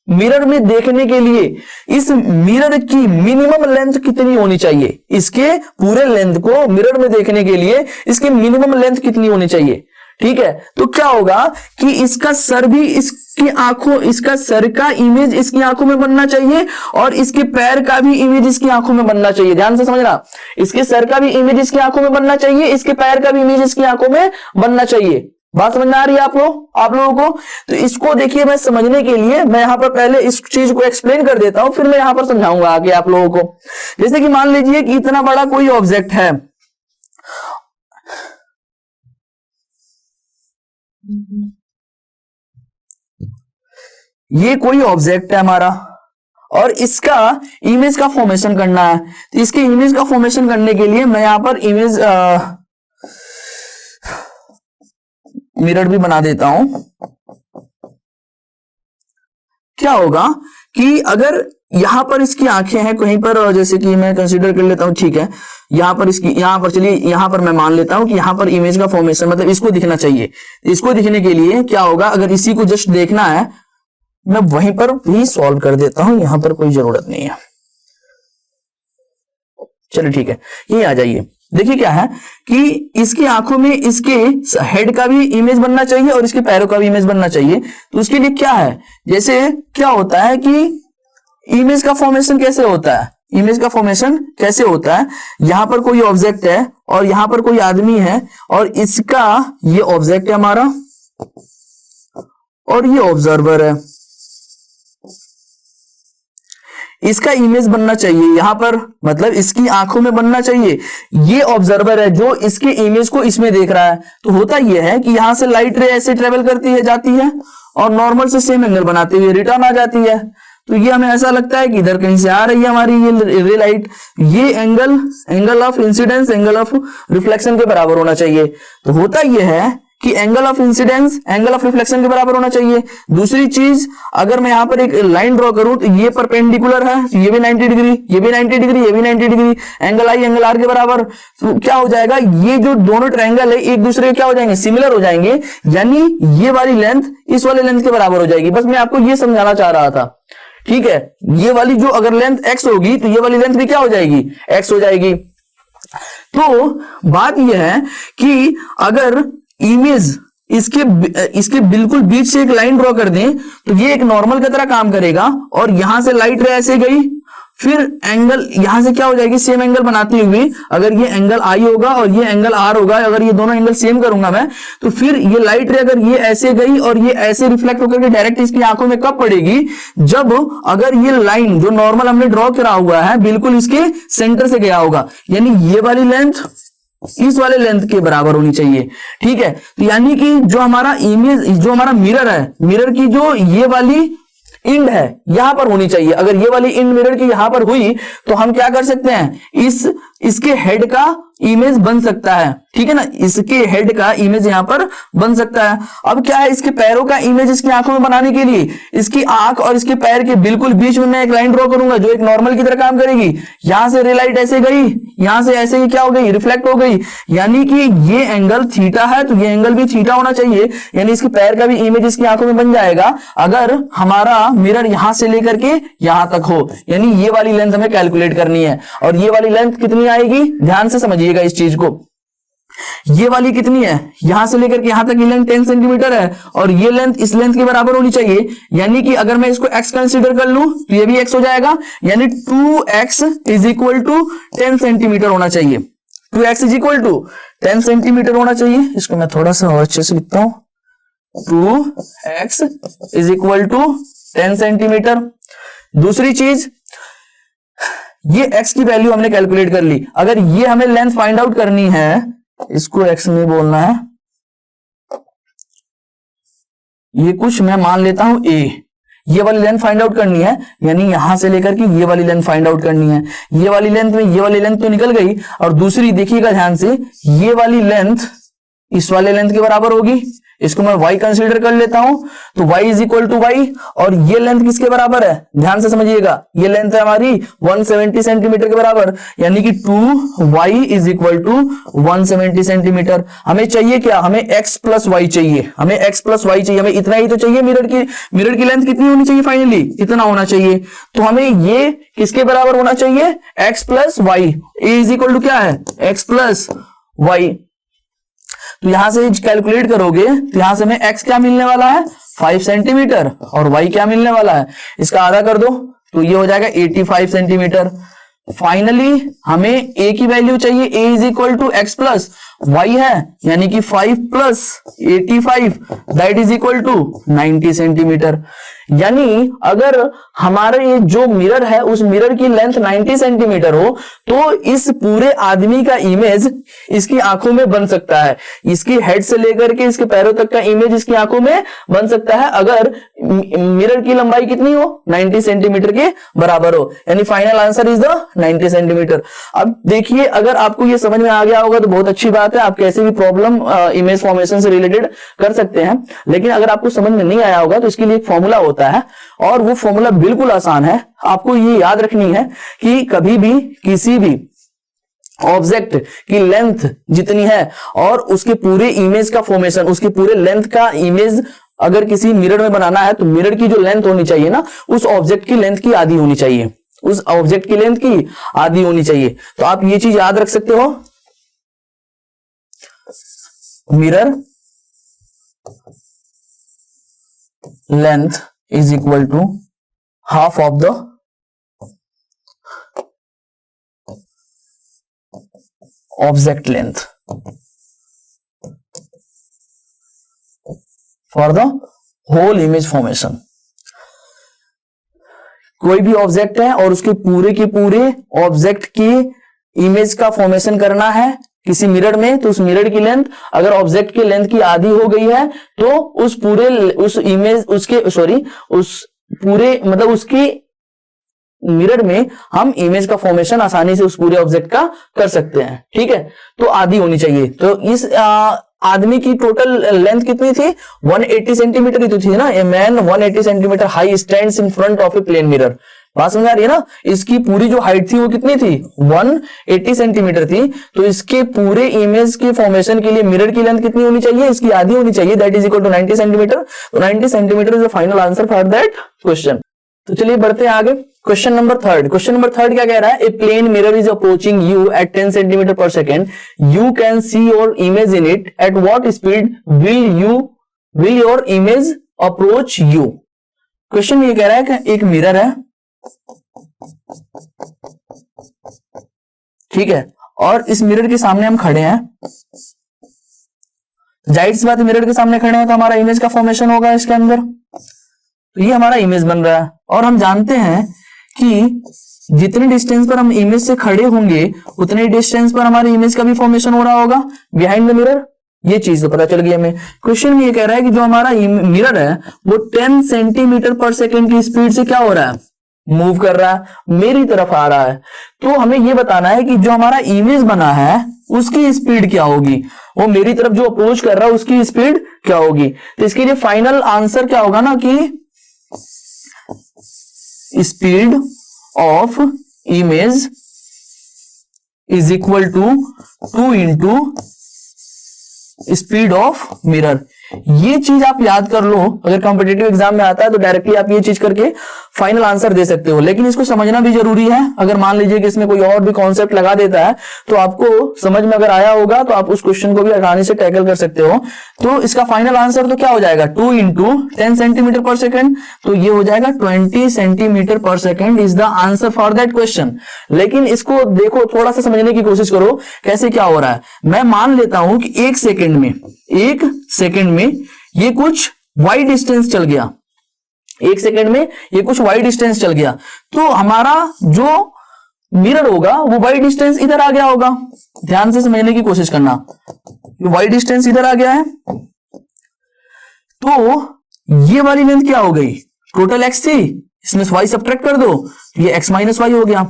मिरर में देखने के लिए इस मिरर की मिनिमम लेंथ कितनी होनी चाहिए, इसके पूरे लेंथ को मिरर में देखने के लिए इसकी मिनिमम लेंथ कितनी होनी चाहिए। ठीक है, तो क्या होगा कि इसका सर भी इसकी आंखों, इसका सर का इमेज इसकी आंखों में बनना चाहिए और इसके पैर का भी इमेज इसकी आंखों में बनना चाहिए। ध्यान से समझना, इसके सर का भी इमेज इसकी आंखों में बनना चाहिए, इसके पैर का भी इमेज इसकी आंखों में बनना चाहिए। बात समझ में आ रही है आप लोगों को? तो इसको देखिए, मैं समझने के लिए मैं यहां पर पहले इस चीज को एक्सप्लेन कर देता हूं, फिर मैं यहां पर समझाऊंगा आगे आप लोगों को। जैसे कि मान लीजिए कि इतना बड़ा कोई ऑब्जेक्ट है, ये कोई ऑब्जेक्ट है हमारा और इसका इमेज का फॉर्मेशन करना है। तो इसके इमेज का फॉर्मेशन करने के लिए मैं यहां पर इमेज मिरर भी बना देता हूं। क्या होगा कि अगर यहां पर इसकी आंखें हैं कहीं पर, जैसे कि मैं कंसीडर कर लेता हूं, ठीक है, यहां पर इसकी, यहां पर चलिए यहां पर मैं मान लेता हूं कि यहां पर इमेज का फॉर्मेशन मतलब इसको दिखना चाहिए। इसको दिखने के लिए क्या होगा, अगर इसी को जस्ट देखना है, मैं वहीं पर भी सॉल्व कर देता हूं, यहां पर कोई जरूरत नहीं है। चलिए ठीक है, ये आ जाइए। देखिए क्या है कि इसकी आंखों में इसके हेड का भी इमेज बनना चाहिए और इसके पैरों का भी इमेज बनना चाहिए। तो उसके लिए क्या है, जैसे क्या होता है कि इमेज का फॉर्मेशन कैसे होता है, इमेज का फॉर्मेशन कैसे होता है, यहां पर कोई ऑब्जेक्ट है और यहां पर कोई आदमी है और इसका ये ऑब्जेक्ट है हमारा और ये ऑब्जर्वर है। इसका इमेज बनना चाहिए यहां पर, मतलब इसकी आंखों में बनना चाहिए। ये ऑब्जर्वर है जो इसके इमेज को इसमें देख रहा है। तो होता यह है कि यहां से लाइट रे ऐसे ट्रेवल करती है, जाती है और नॉर्मल से सेम एंगल बनाते हुए रिटर्न आ जाती है। तो ये हमें ऐसा लगता है कि इधर कहीं से आ रही है हमारी ये रे लाइट। ये angle of incidence angle of reflection के बराबर होना चाहिए। तो होता यह है कि angle of incidence angle of reflection के बराबर होना चाहिए। दूसरी चीज, अगर मैं यहां पर एक लाइन ड्रॉ करूं तो ये परपेंडिकुलर है, ये भी 90 डिग्री, ये भी 90 डिग्री, ये भी 90 डिग्री, एंगल आई एंगल आर के बराबर। तो क्या हो जाएगा, ये जो दोनों ट्रायंगल है एक दूसरे के क्या हो जाएंगे, सिमिलर हो जाएंगे, यानी ये वाली लेंथ इस वाले लेंथ के बराबर हो जाएगी। बस मैं आपको ये समझाना चाह रहा था। ठीक है, ये वाली जो अगर लेंथ x होगी तो ये वाली लेंथ भी क्या हो जाएगी, x हो जाएगी। तो बात यह है कि अगर इमेज इसके बिल्कुल बीच से एक लाइन ड्रॉ कर दें तो ये एक नॉर्मल की तरह काम करेगा और यहां से लाइट रे ऐसे गई, फिर एंगल यहां से क्या हो जाएगी, सेम एंगल बनाती हुई, अगर ये एंगल आई होगा और ये एंगल आर होगा, अगर ये दोनों एंगल सेम करूंगा मैं, तो फिर ये लाइट रे अगर ये ऐसे गई और ये ऐसे रिफ्लेक्ट होकर के डायरेक्ट इसकी आंखों में कब पड़ेगी, जब अगर ये लाइन जो नॉर्मल हमने ड्रॉ करा हुआ है बिल्कुल इसके सेंटर से गया होगा, यानी ये वाली लेंथ इस वाले लेंथ के बराबर होनी चाहिए। ठीक है, तो यानी कि जो हमारा इमेज, जो हमारा मिरर है, मिरर की जो ये वाली इंड है यहां पर होनी चाहिए। अगर ये वाली इंड मिरर की यहां पर हुई तो हम क्या कर सकते हैं, इसके हेड का इमेज बन सकता है। ठीक है ना, इसके हेड का इमेज यहां पर बन सकता है। अब क्या है, इसके पैरों का इमेज इसकी आंखों में बनाने के लिए इसकी आंख और इसके पैर के बिल्कुल बीच में मैं एक लाइन ड्रॉ करूंगा जो एक नॉर्मल की तरह काम करेगी। यहां से रे लाइट ऐसे गई, यहां से ऐसे ही क्या हो गई, रिफ्लेक्ट हो गई, यानी कि ये एंगल थीटा है तो ये एंगल भी थीटा होना चाहिए, यानी इसके पैर का भी इमेज इसकी आंखों में बन जाएगा अगर हमारा मिरर यहां से लेकर के यहां तक हो। यानी ये वाली लेंथ हमें कैलकुलेट करनी है और ये वाली लेंथ कितनी आएगी, ध्यान से समझिएगा इस चीज को। ये वाली कितनी है, यहां से लेकर के यहां तक ये लेंथ 10 सेंटीमीटर है और ये लेंथ इस लेंथ के बराबर होनी चाहिए। यानी कि अगर मैं इसको x कंसीडर कर लूं तो ये भी x हो जाएगा, यानी 2x is equal to 10 centimetre होना चाहिए। 2x is equal to 10 centimetre होना चाहिए। इसको मैं थोड़ा सा और अच्छे से लिखता हूं, 2x is equal to 10 centimetre. दूसरी चीज, ये x की वैल्यू हमने कैलकुलेट कर ली। अगर ये हमें लेंथ फाइंड आउट करनी है, इसको x में बोलना है, ये कुछ मैं मान लेता हूं a, ये वाली लेंथ फाइंड आउट करनी है, यानी यहां से लेकर के ये वाली लेंथ फाइंड आउट करनी है। ये वाली लेंथ में ये वाली लेंथ तो निकल गई, और दूसरी देखिएगा ध्यान से, ये वाली लेंथ इस वाले लेंथ के बराबर होगी। इसको मैं y कंसीडर कर लेता हूं, तो y is equal to y, और ये लेंथ किसके बराबर है, ध्यान से समझिएगा, ये लेंथ है हमारी 170 सेंटीमीटर के बराबर, यानी कि 2y is equal to 170 centimetre. हमें चाहिए क्या, हमें x प्लस वाई चाहिए, हमें x प्लस वाई चाहिए, हमें इतना ही तो चाहिए। मिरर की लेंथ कितनी होनी चाहिए, फाइनली इतना होना चाहिए। तो हमें ये किसके बराबर होना चाहिए, x plus y, a is equal to क्या है, x प्लस वाई। तो यहां से कैलकुलेट करोगे तो यहां से हमें x क्या मिलने वाला है, 5 सेंटीमीटर, और y क्या मिलने वाला है, इसका आधा कर दो तो ये हो जाएगा 85 सेंटीमीटर। फाइनली हमें a की वैल्यू चाहिए, a is equal to x plus y है, यानी कि 5 plus 85 that is equal to 90 centimetre. यानी अगर हमारा ये जो मिरर है उस मिरर की लेंथ 90 सेंटीमीटर हो तो इस पूरे आदमी का इमेज इसकी आंखों में बन सकता है, इसकी हेड से लेकर के इसके पैरों तक का इमेज इसकी आंखों में बन सकता है, अगर मिरर की लंबाई कितनी हो, 90 सेंटीमीटर के बराबर हो, यानी final answer is the 90 centimetre. अब देखिए, अगर आपको ये समझ में आ गया होगा तो बहुत अच्छी बात है, आप कैसे भी प्रॉब्लम इमेज फॉर्मेशन से रिलेटेड कर सकते हैं। लेकिन अगर आपको समझ में नहीं आया होगा तो इसके लिए एक फॉर्मूला होता है, और वो फॉर्मूला बिल्कुल आसान है। आपको ये याद रखनी है कि कभी भी किसी भी ऑब्जेक्ट की लेंथ जितनी है और उसके पूरे इमेज का फॉर्मेशन, उसके पूरे लेंथ का इमेज अगर किसी मिरर में बनाना है तो मिरर की जो लेंथ होनी चाहिए ना, उस ऑब्जेक्ट की लेंथ की आधी होनी चाहिए, उस ऑब्जेक्ट की लेंथ की आधी होनी चाहिए। तो आप ये चीज याद रख सकते हो, mirror length is equal to half of the object length for the whole image formation. कोई भी ऑब्जेक्ट है और उसके पूरे के पूरे ऑब्जेक्ट की इमेज का फॉर्मेशन करना है किसी मिरर में, तो उस मिरर की लेंथ अगर ऑब्जेक्ट की लेंथ की आधी हो गई है तो उस उसके मिरर में हम इमेज का फॉर्मेशन आसानी से उस पूरे ऑब्जेक्ट का कर सकते हैं। ठीक है, तो आधी होनी चाहिए। तो इस आदमी की टोटल लेंथ कितनी थी, 180 सेंटीमीटर की तो थी ना। A man 180 centimetre high stands in front of a plane mirror. बात समझ आ रही है ना, इसकी पूरी जो हाइट थी वो कितनी थी, 180 सेंटीमीटर थी। तो इसके पूरे इमेज के फॉर्मेशन के लिए मिरर की लेंथ कितनी होनी चाहिए, इसकी आधी होनी चाहिए, that is equal to 90 centimetre. तो 90 centimetre is the final answer for that question. तो चलिए बढ़ते हैं आगे। क्वेश्चन नंबर थर्ड क्या कह रहा है, a plane mirror is approaching you at 10 centimetre per second, you can see your image in it, at what speed will your image approach you. Question ये कह रहा है कि एक मिरर है, ठीक है, और इस मिरर के सामने हम खड़े हैं। जाहिर सी बात है, मिरर के सामने खड़े हैं तो हमारा इमेज का फॉर्मेशन होगा इसके अंदर। तो ये हमारा इमेज बन रहा है, और हम जानते हैं कि जितने डिस्टेंस पर हम इमेज से खड़े होंगे उतने डिस्टेंस पर हमारे इमेज का भी फॉर्मेशन हो रहा होगा बिहाइंड द मिरर। ये चीज तो पता चल गई हमें। क्वेश्चन में ये कह रहा है कि जो हमारा मिरर है वो 10 सेंटीमीटर पर सेकेंड की स्पीड से क्या हो रहा है, मूव कर रहा है, मेरी तरफ आ रहा है। तो हमें ये बताना है कि जो हमारा इमेज बना है उसकी स्पीड क्या होगी, वो मेरी तरफ जो अप्रोच कर रहा है उसकी स्पीड क्या होगी। तो इसके लिए फाइनल आंसर क्या होगा ना कि speed of image is equal to 2 into speed of mirror. ये चीज आप याद कर लो, अगर कॉम्पिटिटिव एग्जाम में आता है तो डायरेक्टली आप ये चीज करके फाइनल आंसर दे सकते हो। लेकिन इसको समझना भी जरूरी है। अगर मान लीजिए कि इसमें कोई और भी कॉन्सेप्ट लगा देता है तो आपको समझ में अगर आया होगा तो आप उस क्वेश्चन को भी आसानी से टैकल कर सकते हो। तो इसका फाइनल आंसर तो क्या हो जाएगा, 2 इंटू 10 सेंटीमीटर पर सेकेंड, तो ये हो जाएगा 20 centimetre per second is the answer for that question. लेकिन इसको देखो, थोड़ा सा समझने की कोशिश करो कैसे क्या हो रहा है। मैं मान लेता हूं कि 1 सेकेंड में ये कुछ वाई डिस्टेंस चल गया, 1 सेकेंड में ये कुछ वाई डिस्टेंस चल गया, तो हमारा जो मिरर होगा वो वाई डिस्टेंस इधर आ गया होगा। ध्यान से समझने की कोशिश करना, वाई डिस्टेंस इधर आ गया है, तो ये वाली लेंथ क्या हो गई, टोटल x थी, इसमें y सब्ट्रैक्ट कर दो, ये x माइनस वाई हो गया।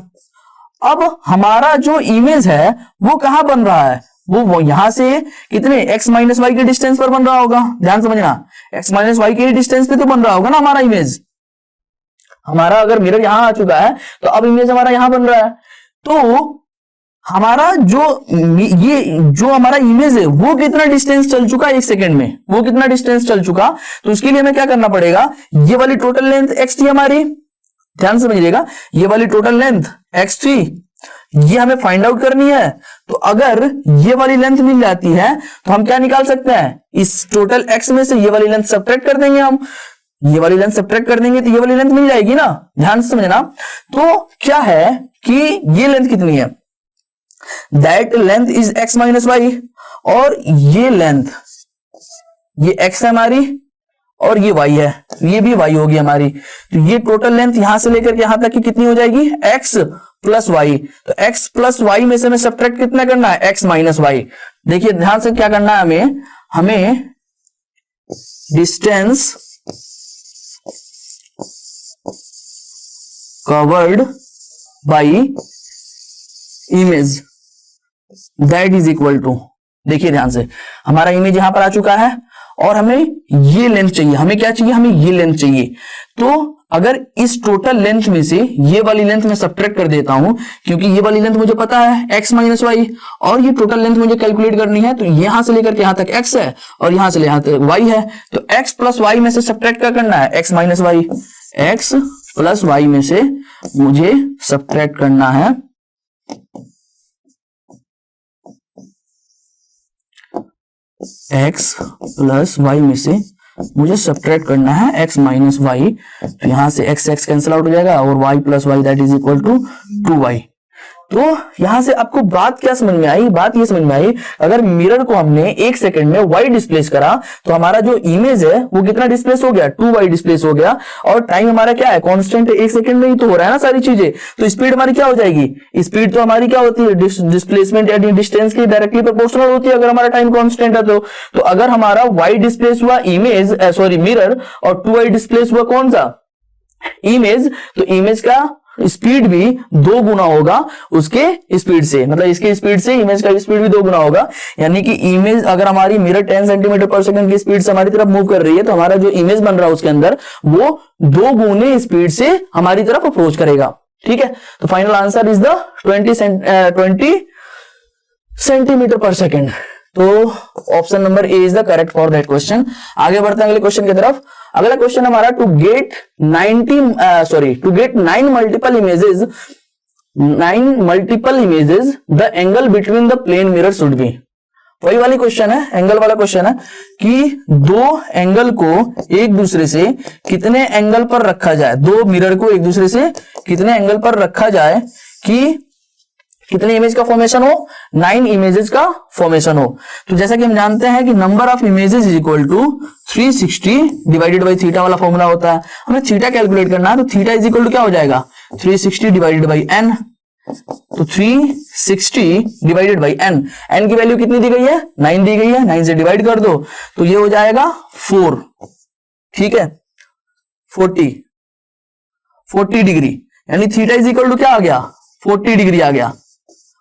अब हमारा जो इमेज है वो कहां बन रहा है, वो यहां से कितने x माइनस वाई के डिस्टेंस पर बन रहा होगा, ध्यान समझना, x माइनस वाई के डिस्टेंस पे तो बन रहा होगा ना हमारा इमेज। हमारा अगर मिरर यहां आ चुका है तो अब इमेज हमारा यहां बन रहा है, तो हमारा जो हमारा इमेज है वो कितना डिस्टेंस चल चुका है 1 सेकेंड में, वो कितना डिस्टेंस चल चुका, तो उसके लिए हमें क्या करना पड़ेगा, ये वाली टोटल लेंथ x थी हमारी, ध्यान समझिएगा, ये वाली टोटल लेंथ x थी, ये हमें फाइंड आउट करनी है। तो अगर ये वाली लेंथ मिल जाती है तो हम क्या निकाल सकते हैं, इस टोटल x में से ये वाली लेंथ सब्ट्रैक्ट कर देंगे, हम ये वाली लेंथ सब्ट्रैक्ट कर देंगे तो ये वाली लेंथ मिल जाएगी ना, ध्यान से समझना। तो क्या है कि ये लेंथ कितनी है, that length is x minus y, और ये लेंथ ये x है हमारी और ये y है, ये भी y होगी हमारी। तो ये टोटल लेंथ यहां से लेकर के यहां तक की कितनी हो जाएगी, x प्लस वाई। तो x प्लस वाई में से हमें सब्ट्रैक्ट कितना करना है, x माइनस वाई। देखिए ध्यान से क्या करना है, हमें distance covered by image that is equal to, देखिए ध्यान से, हमारा इमेज यहां पर आ चुका है और हमें ये लेंथ चाहिए, हमें क्या चाहिए, हमें ये लेंथ चाहिए। तो अगर इस टोटल लेंथ में से ये वाली लेंथ मैं सब्ट्रैक्ट कर देता हूं, क्योंकि ये वाली लेंथ मुझे पता है x माइनस वाई, और ये टोटल लेंथ मुझे कैलकुलेट करनी है, तो यहां से लेकर के यहां तक x है और यहां से यहां तक y है, तो x प्लस वाई में से सब्ट्रैक्ट क्या करना है, x minus y, x plus y में से मुझे सब्ट्रैक्ट करना है x प्लस वाई में से मुझे सब्ट्रैक्ट करना है x माइनस वाई। तो यहां से x x कैंसिल आउट हो जाएगा और y plus y that is equal to 2y। तो यहां से आपको बात क्या समझ में आई, बात ये समझ में आई, अगर मिरर को हमने 1 सेकंड में y डिस्प्लेस करा तो हमारा जो इमेज है वो कितना डिस्प्लेस हो गया, 2y डिस्प्लेस हो गया, और टाइम हमारा क्या है, कांस्टेंट है, 1 सेकंड में ही तो हो रहा है ना सारी चीजें। तो स्पीड हमारी क्या हो जाएगी, स्पीड तो हमारी क्या होती है, डिस्प्लेसमेंट या डिस्टेंस के डायरेक्टली प्रोपोर्शनल होती है अगर हमारा टाइम कांस्टेंट है तो अगर हमारा y डिस्प्लेस हुआ इमेज सॉरी मिरर और 2y डिस्प्लेस हुआ कौन सा, इमेज, तो इमेज का स्पीड भी 2 गुना होगा उसके स्पीड से, मतलब इसके स्पीड से इमेज का स्पीड भी 2 गुना होगा। यानी कि इमेज अगर हमारी मिरर 10 सेंटीमीटर पर सेकंड की स्पीड से हमारी तरफ मूव कर रही है तो हमारा जो इमेज बन रहा है उसके अंदर वो 2 गुने स्पीड से हमारी तरफ अप्रोच करेगा। ठीक है, तो final answer is the 20 centimetre per second. तो option number A is the correct for that question. आगे बढ़ते हैं अगले क्वेश्चन की तरफ। अगला क्वेश्चन हमारा to get 9 multiple images the angle between the plane mirror should be. वही वाली क्वेश्चन है, एंगल वाला क्वेश्चन है कि 2 एंगल को एक दूसरे से कितने एंगल पर रखा जाए, 2 मिरर को एक दूसरे से कितने एंगल पर रखा जाए कि कितने इमेज का फॉर्मेशन हो, 9 इमेजेस का फॉर्मेशन हो। तो जैसा कि हम जानते हैं कि number of images is equal to 360 divided by theta वाला फॉर्मूला होता है। हमें थीटा कैलकुलेट करना है तो थीटा इज इक्वल टू क्या हो जाएगा, 360 डिवाइडेड बाई n। तो 360 डिवाइडेड बाई n, n की वैल्यू कितनी दी गई है, 9 दी गई है, 9 से डिवाइड कर दो तो ये हो जाएगा 4। ठीक है, 40 डिग्री, यानी थीटा इज इक्वल टू क्या आ गया, 40 डिग्री आ गया।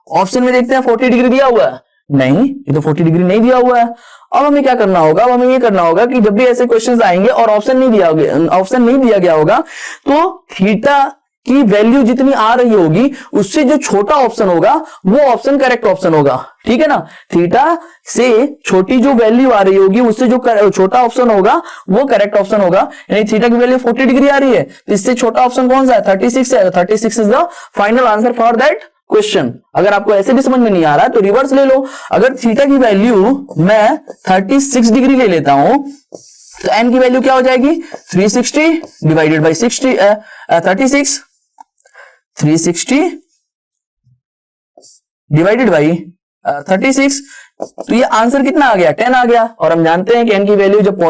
ऑप्शन में देखते हैं 40 डिग्री दिया हुआ है, नहीं ये तो 40 डिग्री नहीं दिया हुआ है। अब हमें क्या करना होगा, अब हमें ये करना होगा कि जब भी ऐसे क्वेश्चंस आएंगे और ऑप्शन नहीं दिया गया होगा तो थीटा की वैल्यू जितनी आ रही होगी उससे जो छोटा ऑप्शन होगा वो ऑप्शन करेक्ट ऑप्शन होगा। ठीक है ना, थीटा से छोटी जो वैल्यू आ रही होगी उससे जो छोटा ऑप्शन होगा वो करेक्ट ऑप्शन होगा। यानी थीटा की वैल्यू 40 डिग्री आ रही है तो इससे छोटा ऑप्शन कौन सा है, 36 है। 36 is the final answer for that question. अगर आपको ऐसे भी समझ में नहीं आ रहा है तो रिवर्स ले लो। अगर थीटा की वैल्यू मैं 36 डिग्री ले लेता हूं तो n की वैल्यू क्या हो जाएगी, 360 डिवाइडेड बाई 36 360 डिवाइडेड बाई 36। तो ये आंसर कितना आ गया, 10 आ गया। और हम जानते हैं कि n की वैल्यू जब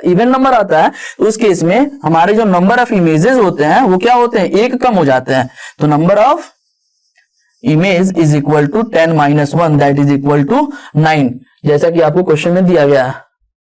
इवन नंबर आता है तो उस केस में हमारे जो नंबर ऑफ इमेजेस होते हैं वो क्या होते हैं, 1 कम हो जाते हैं। तो number of image is equal to 10 - 1 that is equal to 9, जैसा कि आपको क्वेश्चन में दिया गया है।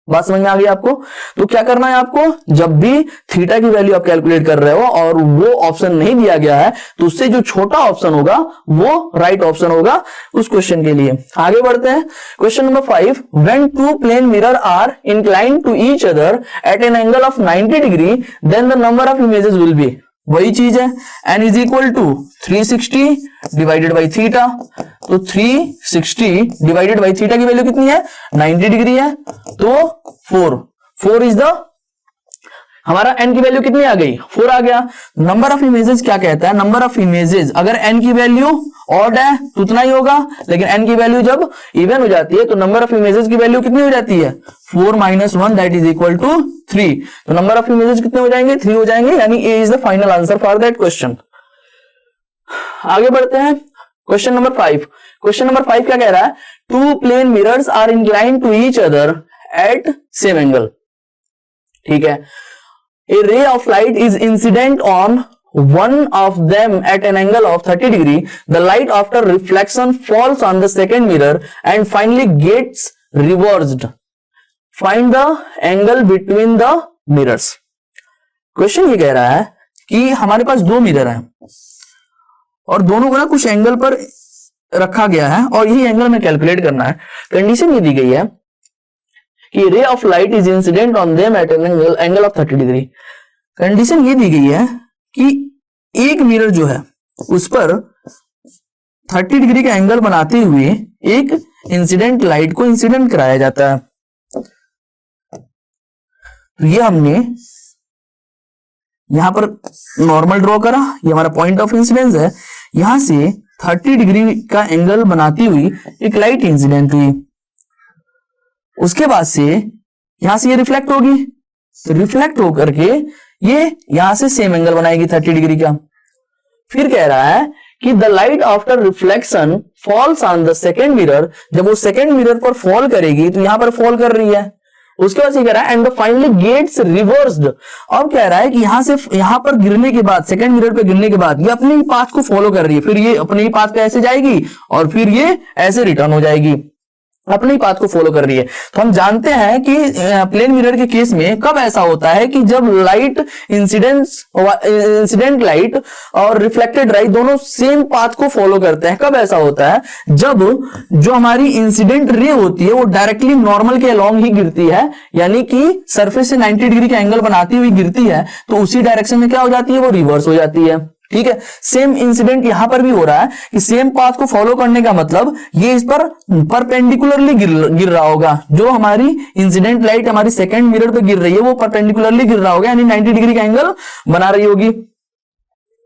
बात समझ में आ गई आपको? तो क्या करना है आपको, जब भी थीटा की वैल्यू आप कैलकुलेट कर रहे हो और वो ऑप्शन नहीं दिया गया है तो उससे जो छोटा ऑप्शन होगा वो राइट ऑप्शन होगा उस क्वेश्चन के लिए। आगे बढ़ते हैं, question number 5, when two plane mirror are inclined to each other at an angle of 90 degree then the number of images will be, वही चीज है, n is equal to 360 divided by theta. तो 360 डिवाइडेड बाई थीटा की वैल्यू कितनी है, 90 डिग्री है, तो 4 इज द, हमारा n की वैल्यू कितनी आ गई, 4 आ गया। नंबर ऑफ इमेजेस क्या कहता है, नंबर ऑफ इमेजेस अगर n की वैल्यू ऑड है तो उतना ही होगा, लेकिन n की वैल्यू जब इवन हो जाती है तो नंबर ऑफ इमेजेस की वैल्यू कितनी हो जाती है, 4 - 1 दैट इज इक्वल टू 3। तो नंबर ऑफ इमेजेस कितने हो जाएंगे, 3 हो जाएंगे, यानी A is the final answer for that question. आगे बढ़ते हैं, क्वेश्चन नंबर 5। क्वेश्चन नंबर 5 क्या कह रहा है, two plane mirrors are inclined to each other at same angle. ठीक है, a ray of light is incident on one of them at an angle of 30 degree. The light after reflection falls on the second mirror and finally gets reversed. Find the angle between the mirrors. Question ये कह रहा है कि हमारे पास दो मिरर हैं और दोनों को ना कुछ एंगल पर रखा गया है और यही एंगल में कैलकुलेट करना है। कंडीशन ये दी गई है कि ray of light is incident on them at an angle of 30 degree. Condition ये दी गई है कि एक मिरर जो है उस पर 30 डिग्री का एंगल बनाते हुए एक इंसिडेंट लाइट को इंसिडेंट कराया जाता है। तो ये हमने यहां पर नॉर्मल ड्रॉ करा, ये हमारा पॉइंट ऑफ इंसिडेंस है, यहां से 30 डिग्री का एंगल बनाती हुई एक लाइट इंसिडेंट हुई, उसके बाद से यहां से ये रिफ्लेक्ट होगी, तो रिफ्लेक्ट होकर के ये यहां से सेम एंगल बनाएगी 30 डिग्री का। फिर कह रहा है कि the light after reflection falls on the second mirror, जब वो सेकेंड मिरर पर फॉल करेगी तो यहां पर फॉल कर रही है, उसके बाद ये कह रहा है एंड फाइनली गेट्स रिवर्स्ड। अब कह रहा है कि यहां से यहां पर गिरने के बाद, सेकंड मिरर पे गिरने के बाद ये अपने ही पाथ को फॉलो कर रही है, फिर ये अपने ही पाथ पे ऐसे जाएगी और फिर ये ऐसे रिटर्न हो जाएगी, अपने ही पाथ को फॉलो कर रही है। तो हम जानते हैं कि प्लेन मिरर के केस में कब ऐसा होता है कि जब लाइट इंसिडेंट लाइट और रिफ्लेक्टेड लाइट दोनों सेम पाथ को फॉलो करते हैं। कब ऐसा होता है, जब जो हमारी इंसिडेंट रे होती है वो डायरेक्टली नॉर्मल के अलोंग ही गिरती है, यानी कि सरफेस से 90 डिग्री का एंगल बनाती हुई गिरती है, तो उसी डायरेक्शन में क्या हो जाती है, वो रिवर्स हो जाती है। ठीक है, सेम इंसिडेंट यहां पर भी हो रहा है कि सेम पाथ को फॉलो करने का मतलब ये इस पर परपेंडिकुलरली गिर रहा होगा, जो हमारी इंसिडेंट लाइट हमारी सेकंड मिरर पे गिर रही है वो परपेंडिकुलरली गिर रहा होगा, यानी 90 डिग्री का एंगल बना रही होगी।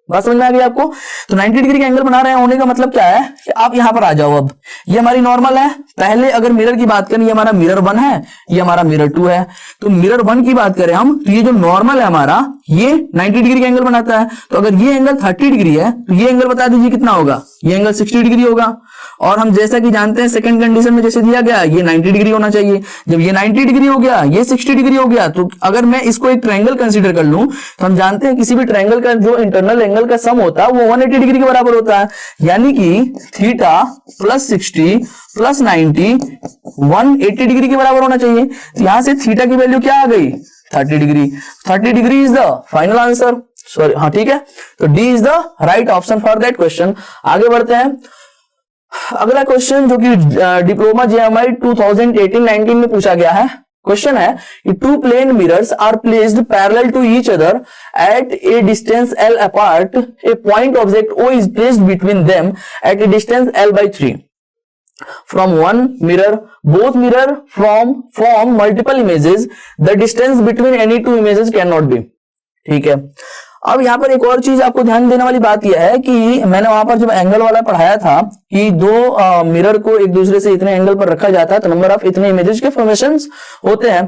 बात समझ में आ गई आपको? तो 90 डिग्री का एंगल बना रहे होने का मतलब क्या है कि आप यहां पर आ जाओ। अब ये हमारी नॉर्मल है, पहले अगर मिरर की बात करें, ये हमारा मिरर 1 है, ये हमारा मिरर 2 है। तो मिरर 1 की बात करें हम, तो ये जो नॉर्मल है हमारा ये 90 डिग्री का एंगल बनाता है। तो अगर ये एंगल 30 डिग्री है तो ये एंगल बता दीजिए कितना होगा, ये एंगल 60 डिग्री होगा। और हम जैसा कि जानते हैं सेकंड कंडीशन में जैसे दिया गया ये 90 डिग्री होना चाहिए। जब ये 90 डिग्री हो गया, ये 60 डिग्री हो गया, तो अगर मैं इसको एक ट्रायंगल कंसीडर कर लूं तो हम जानते हैं किसी भी ट्रायंगल का जो इंटरनल एंगल का सम होता है वो 180 डिग्री के बराबर होता है, यानी कि थीटा प्लस 60 प्लस 90 180 डिग्री के बराबर होना चाहिए। तो यहां से थीटा की वैल्यू क्या आ गई, 30 degree. 30 degree is the final answer. Sorry, हाँ ठीक है, तो D is the right option for that question. आगे बढ़ते हैं, अगला क्वेश्चन जो कि डिप्लोमा जेएमआई 2018-19 में पूछा गया है। क्वेश्चन है कि two plane mirrors are placed parallel to each other at a distance L apart, a point object O is placed between them at a distance l/3 from one mirror. Both mirror form multiple images. The distance between any two images cannot be. ठीक है, अब यहां पर एक और चीज आपको ध्यान देने वाली बात यह है कि मैंने वहां पर जब एंगल वाला पढ़ाया था कि दो मिरर को एक दूसरे से इतने एंगल पर रखा जाता है तो नंबर ऑफ इतने इमेजेस के फॉर्मेशंस होते हैं।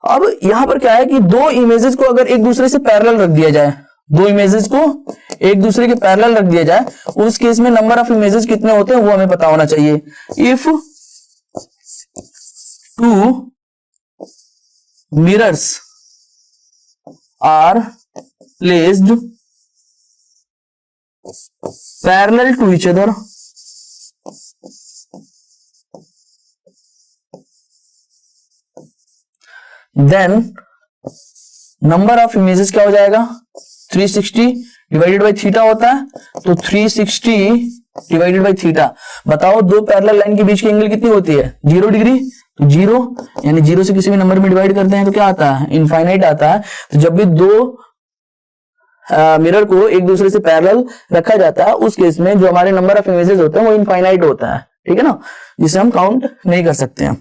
अब यहां पर क्या है कि दो इमेजेस को अगर एक दूसरे से पैरेलल रख दिया जाए, दो इमेजेस को एक दूसरे के पैरेलल रख दिया जाए, उस केस में नंबर ऑफ इमेजेस कितने होते हैं वो हमें पता होना चाहिए। If two mirrors are placed parallel to each other then number of images क्या हो जाएगा, 360 डिवाइडेड बाई थीटा होता है, तो 360 डिवाइडेड बाई थीटा। बताओ दो पैरेलल लाइन के बीच की एंगल कितनी होती है, 0 डिग्री, तो 0 यानी 0 से किसी भी नंबर में डिवाइड करते हैं तो क्या आता है, इनफाइनाइट आता है। तो जब भी दो मिरर को एक दूसरे से पैरेलल रखा जाता है उस केस में जो हमारे नंबर ऑफ इमेजेस होते हैं वो इनफाइनाइट होता है, ठीक है ना, जिसे हम काउंट नहीं कर सकते हैं।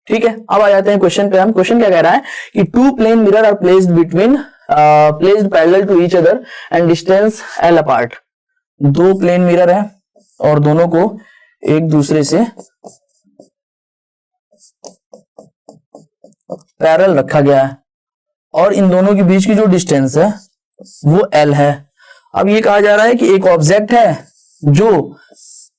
ठीक है, अब आ जाते हैं क्वेश्चन पे। हम क्वेश्चन क्या कह रहा है कि two plane mirror are placed between placed parallel to each other and distance L apart. दो प्लेन मिरर है और दोनों को एक दूसरे से पैरेलल रखा गया है और इन दोनों के बीच की जो डिस्टेंस है वो L है। अब ये कहा जा रहा है कि एक ऑब्जेक्ट है जो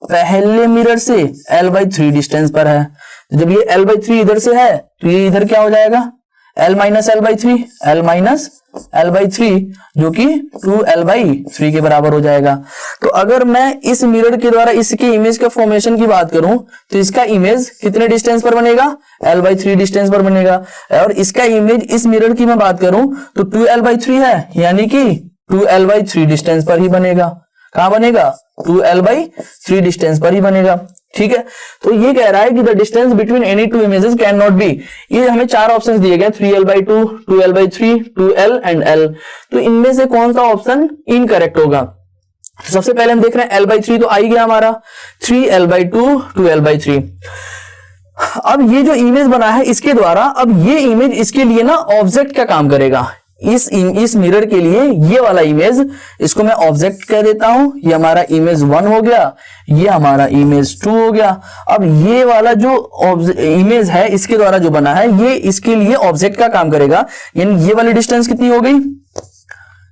पहले मिरर से L/3 डिस्टेंस पर है। जब ये L/3 इधर से है तो ये इधर क्या हो जाएगा, L minus L/3, L minus L/3 जो कि 2L/3 के बराबर हो जाएगा। तो अगर मैं इस मिरर के द्वारा इसके इमेज का फॉर्मेशन की बात करूं तो इसका इमेज कितने डिस्टेंस पर बनेगा, L/3 डिस्टेंस पर बनेगा। और इसका इमेज इस मिरर की मैं बात करूं तो 2L/3 है, यानी कि 2L/3 डिस्टेंस पर ही बनेगा। कहां बनेगा, 2L/3 डिस्टेंस पर ही बनेगा। ठीक है, तो ये कह रहा है कि the distance between any two images can not B, ये हमें चार ऑप्शंस दिए गए 3L/2, 2L/3, 2L and L। तो इनमें से कौन सा ऑप्शन इनकरेक्ट होगा। तो सबसे पहले हम देख रहे हैं L/3 तो आ ही गया हमारा, 3L/2, 2L/3। अब ये जो इमेज बना है इसके द्वारा, अब ये इमेज इसके लिए ना ऑब्जेक्ट का काम करेगा। इस मिरर के लिए ये वाला इमेज, इसको मैं ऑब्जेक्ट कह देता हूं। ये हमारा इमेज 1 हो गया, ये हमारा इमेज 2 हो गया। अब ये वाला जो इमेज है इसके द्वारा जो बना है ये इसके लिए ऑब्जेक्ट का काम करेगा। यानी ये वाली डिस्टेंस कितनी हो गई,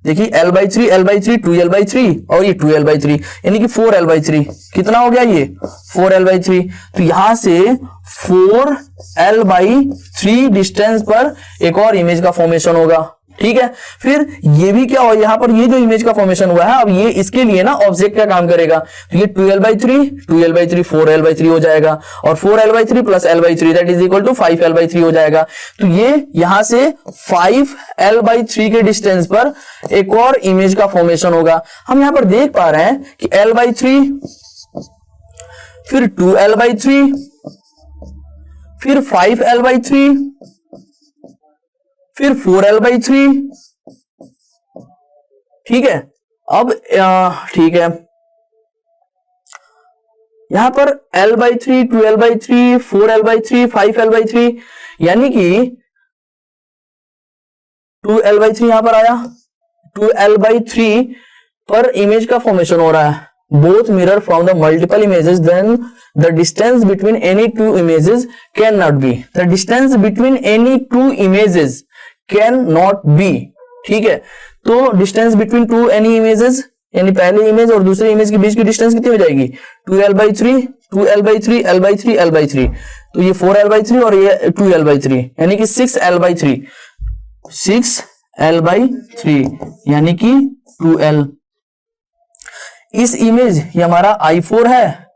देखिए L/3, L/3, 2L/3 और ये 2L/3 यानी कि 4L/3। कितना हो गया ये 4L/3। तो यहां से 4L/3 डिस्टेंस पर एक और इमेज का फॉर्मेशन होगा। ठीक है, फिर ये भी क्या हो, यहां पर ये जो इमेज का फॉर्मेशन हुआ है अब ये इसके लिए ना ऑब्जेक्ट का काम करेगा। तो ये 2L/3, 2L/3, 4L/3 हो जाएगा और 4L/3 plus L/3 that is equal to 5L/3 हो जाएगा। तो ये यहां से 5L/3 के डिस्टेंस पर एक और इमेज का फॉर्मेशन होगा। हम यहां पर देख पा रहे हैं कि L/3, फिर 2L/3, फिर 5L/3, फिर 4L/3। ठीक है, अब ठीक है, यहां पर L/3, 2L/3, 4L/3, 5L/3 यानी कि 2L/3 यहां पर आया, 2L/3 पर इमेज का फॉर्मेशन हो रहा है। Both mirror from the multiple images then the distance between any two images can not be, the distance between any two images can not be. ठीक है, तो distance between two any images यानी पहले इमेज और दूसरे इमेज के बीच की डिस्टेंस कितनी हो जाएगी, 2L/3, 2L/3, L/3, L/3। तो ये 4L/3 और ये 2L/3 यानी कि 6L/3, 6L/3 यानी कि 2L। इस इमेज ये हमारा I4 है,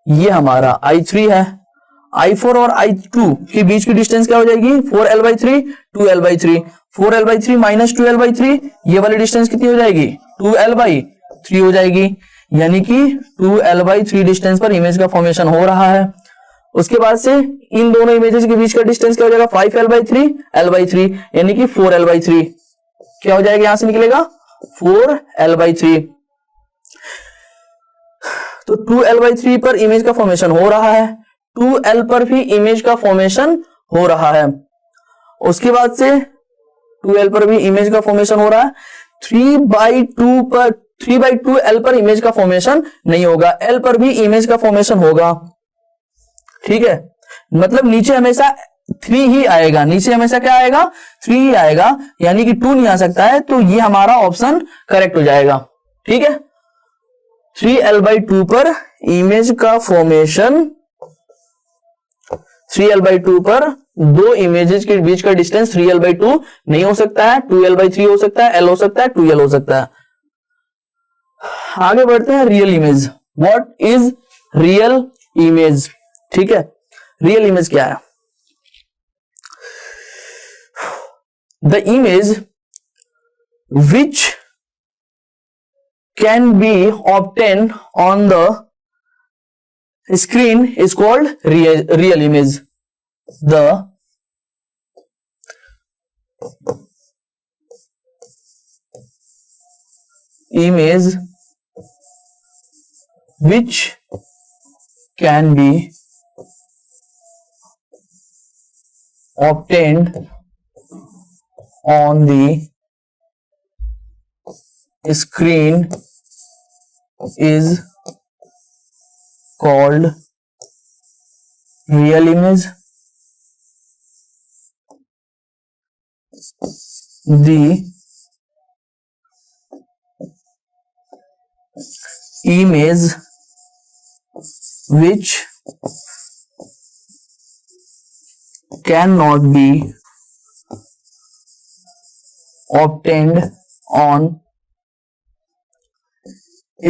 ये हमारा I3 है। I4 और I2 के बीच की डिस्टेंस क्या हो जाएगी, 4L/3, 2L/3, 4L/3 minus 2L/3 ये वाली डिस्टेंस कितनी हो जाएगी, 2L/3 हो जाएगी। यानी कि 2L/3 डिस्टेंस पर इमेज का फॉर्मेशन हो रहा है। उसके बाद से इन दोनों इमेजेस के बीच का डिस्टेंस क्या हो जाएगा, 5L/3, L/3 यानी कि 4L/3 क्या हो जाएगा, यहां से निकलेगा 4L/3। तो 2L/3 पर इमेज का फॉर्मेशन हो रहा है, 2L पर भी इमेज का फॉर्मेशन हो रहा है। उसके बाद से 2L पर भी इमेज का फॉर्मेशन हो रहा है। 3/2 L पर इमेज का फॉर्मेशन नहीं होगा, L पर भी इमेज का फॉर्मेशन होगा। ठीक है, मतलब नीचे हमेशा 3 ही आएगा, नीचे हमेशा क्या आएगा, 3 ही आएगा, यानी कि 2 नहीं आ सकता है। तो ये हमारा ऑप्शन करेक्ट हो जाएगा। ठीक है, 3L/2 पर इमेज का फॉर्मेशन, 3L/2 पर दो इमेजेस के बीच का डिस्टेंस 3L/2 नहीं हो सकता है, 2L/3 हो सकता है, L हो सकता है, 2L हो सकता है। आगे बढ़ते हैं, real image. What is real image. ठीक है, रियल इमेज क्या है, the image which can be obtain on the screen is called real image. The image which can be obtained on the screen is called real image. The image which cannot be obtained on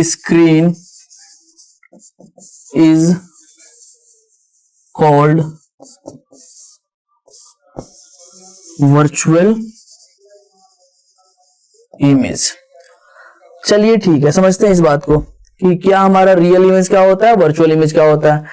screen is called virtual image. चलिए ठीक है, समझते हैं इस बात को कि क्या हमारा रियल इमेज क्या होता है, वर्चुअल इमेज क्या होता है।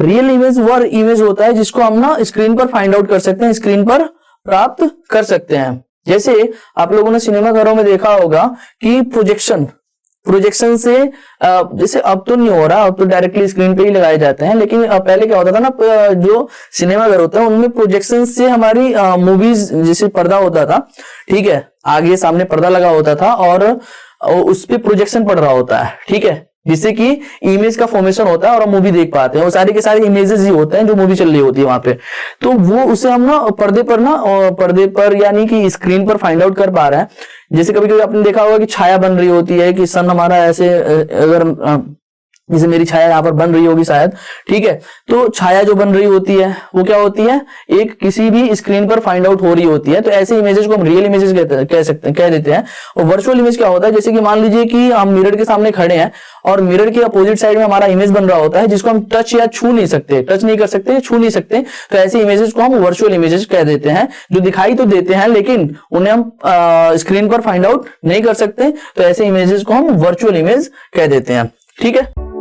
रियल इमेज वो इमेज होता है जिसको हम ना स्क्रीन पर फाइंड आउट कर सकते हैं, स्क्रीन पर प्राप्त कर सकते हैं। जैसे आप लोगों ने सिनेमा घरों में देखा होगा कि प्रोजेक्शन से जैसे अब तो नहीं हो रहा, अब तो डायरेक्टली स्क्रीन पे ही लगाए जाते हैं, लेकिन पहले क्या होता था ना, जो सिनेमा घर होता है उनमें प्रोजेक्शन से हमारी मूवीज जैसे पर्दा होता था, ठीक है, आगे सामने पर्दा लगा होता था और उस पे प्रोजेक्शन पड़ रहा होता है, ठीक है, जिससे कि इमेज का फॉर्मेशन होता है और हम मूवी देख पाते हैं। वो सारे के सारे इमेजेस ही होते हैं जो मूवी चल रही होती है वहां पे, तो वो उसे हम ना पर्दे पर यानी कि स्क्रीन पर फाइंड आउट कर पा रहे हैं। जैसे कभी कभी आपने देखा होगा कि छाया बन रही होती है, कि सन हमारा ऐसे अगर जैसे मेरी छाया यहाँ पर बन रही होगी शायद, ठीक है, तो छाया जो बन रही होती है वो क्या होती है, एक किसी भी स्क्रीन पर फाइंड आउट हो रही होती है। तो ऐसे इमेजेस को हम रियल इमेजेस कह देते हैं। और वर्चुअल इमेज क्या होता है, जैसे कि मान लीजिए कि हम मिरर के सामने खड़े हैं और मिरर के अपोजिट साइड में हमारा इमेज बन रहा होता है जिसको हम टच या छू नहीं सकते, टच नहीं कर सकते, छू नहीं सकते, तो ऐसे इमेजेस को हम वर्चुअल इमेजेस कह देते हैं, जो दिखाई तो देते हैं लेकिन उन्हें हम स्क्रीन पर फाइंड आउट नहीं कर सकते, तो ऐसे इमेजेस को हम वर्चुअल इमेज कह देते हैं, ठीक है।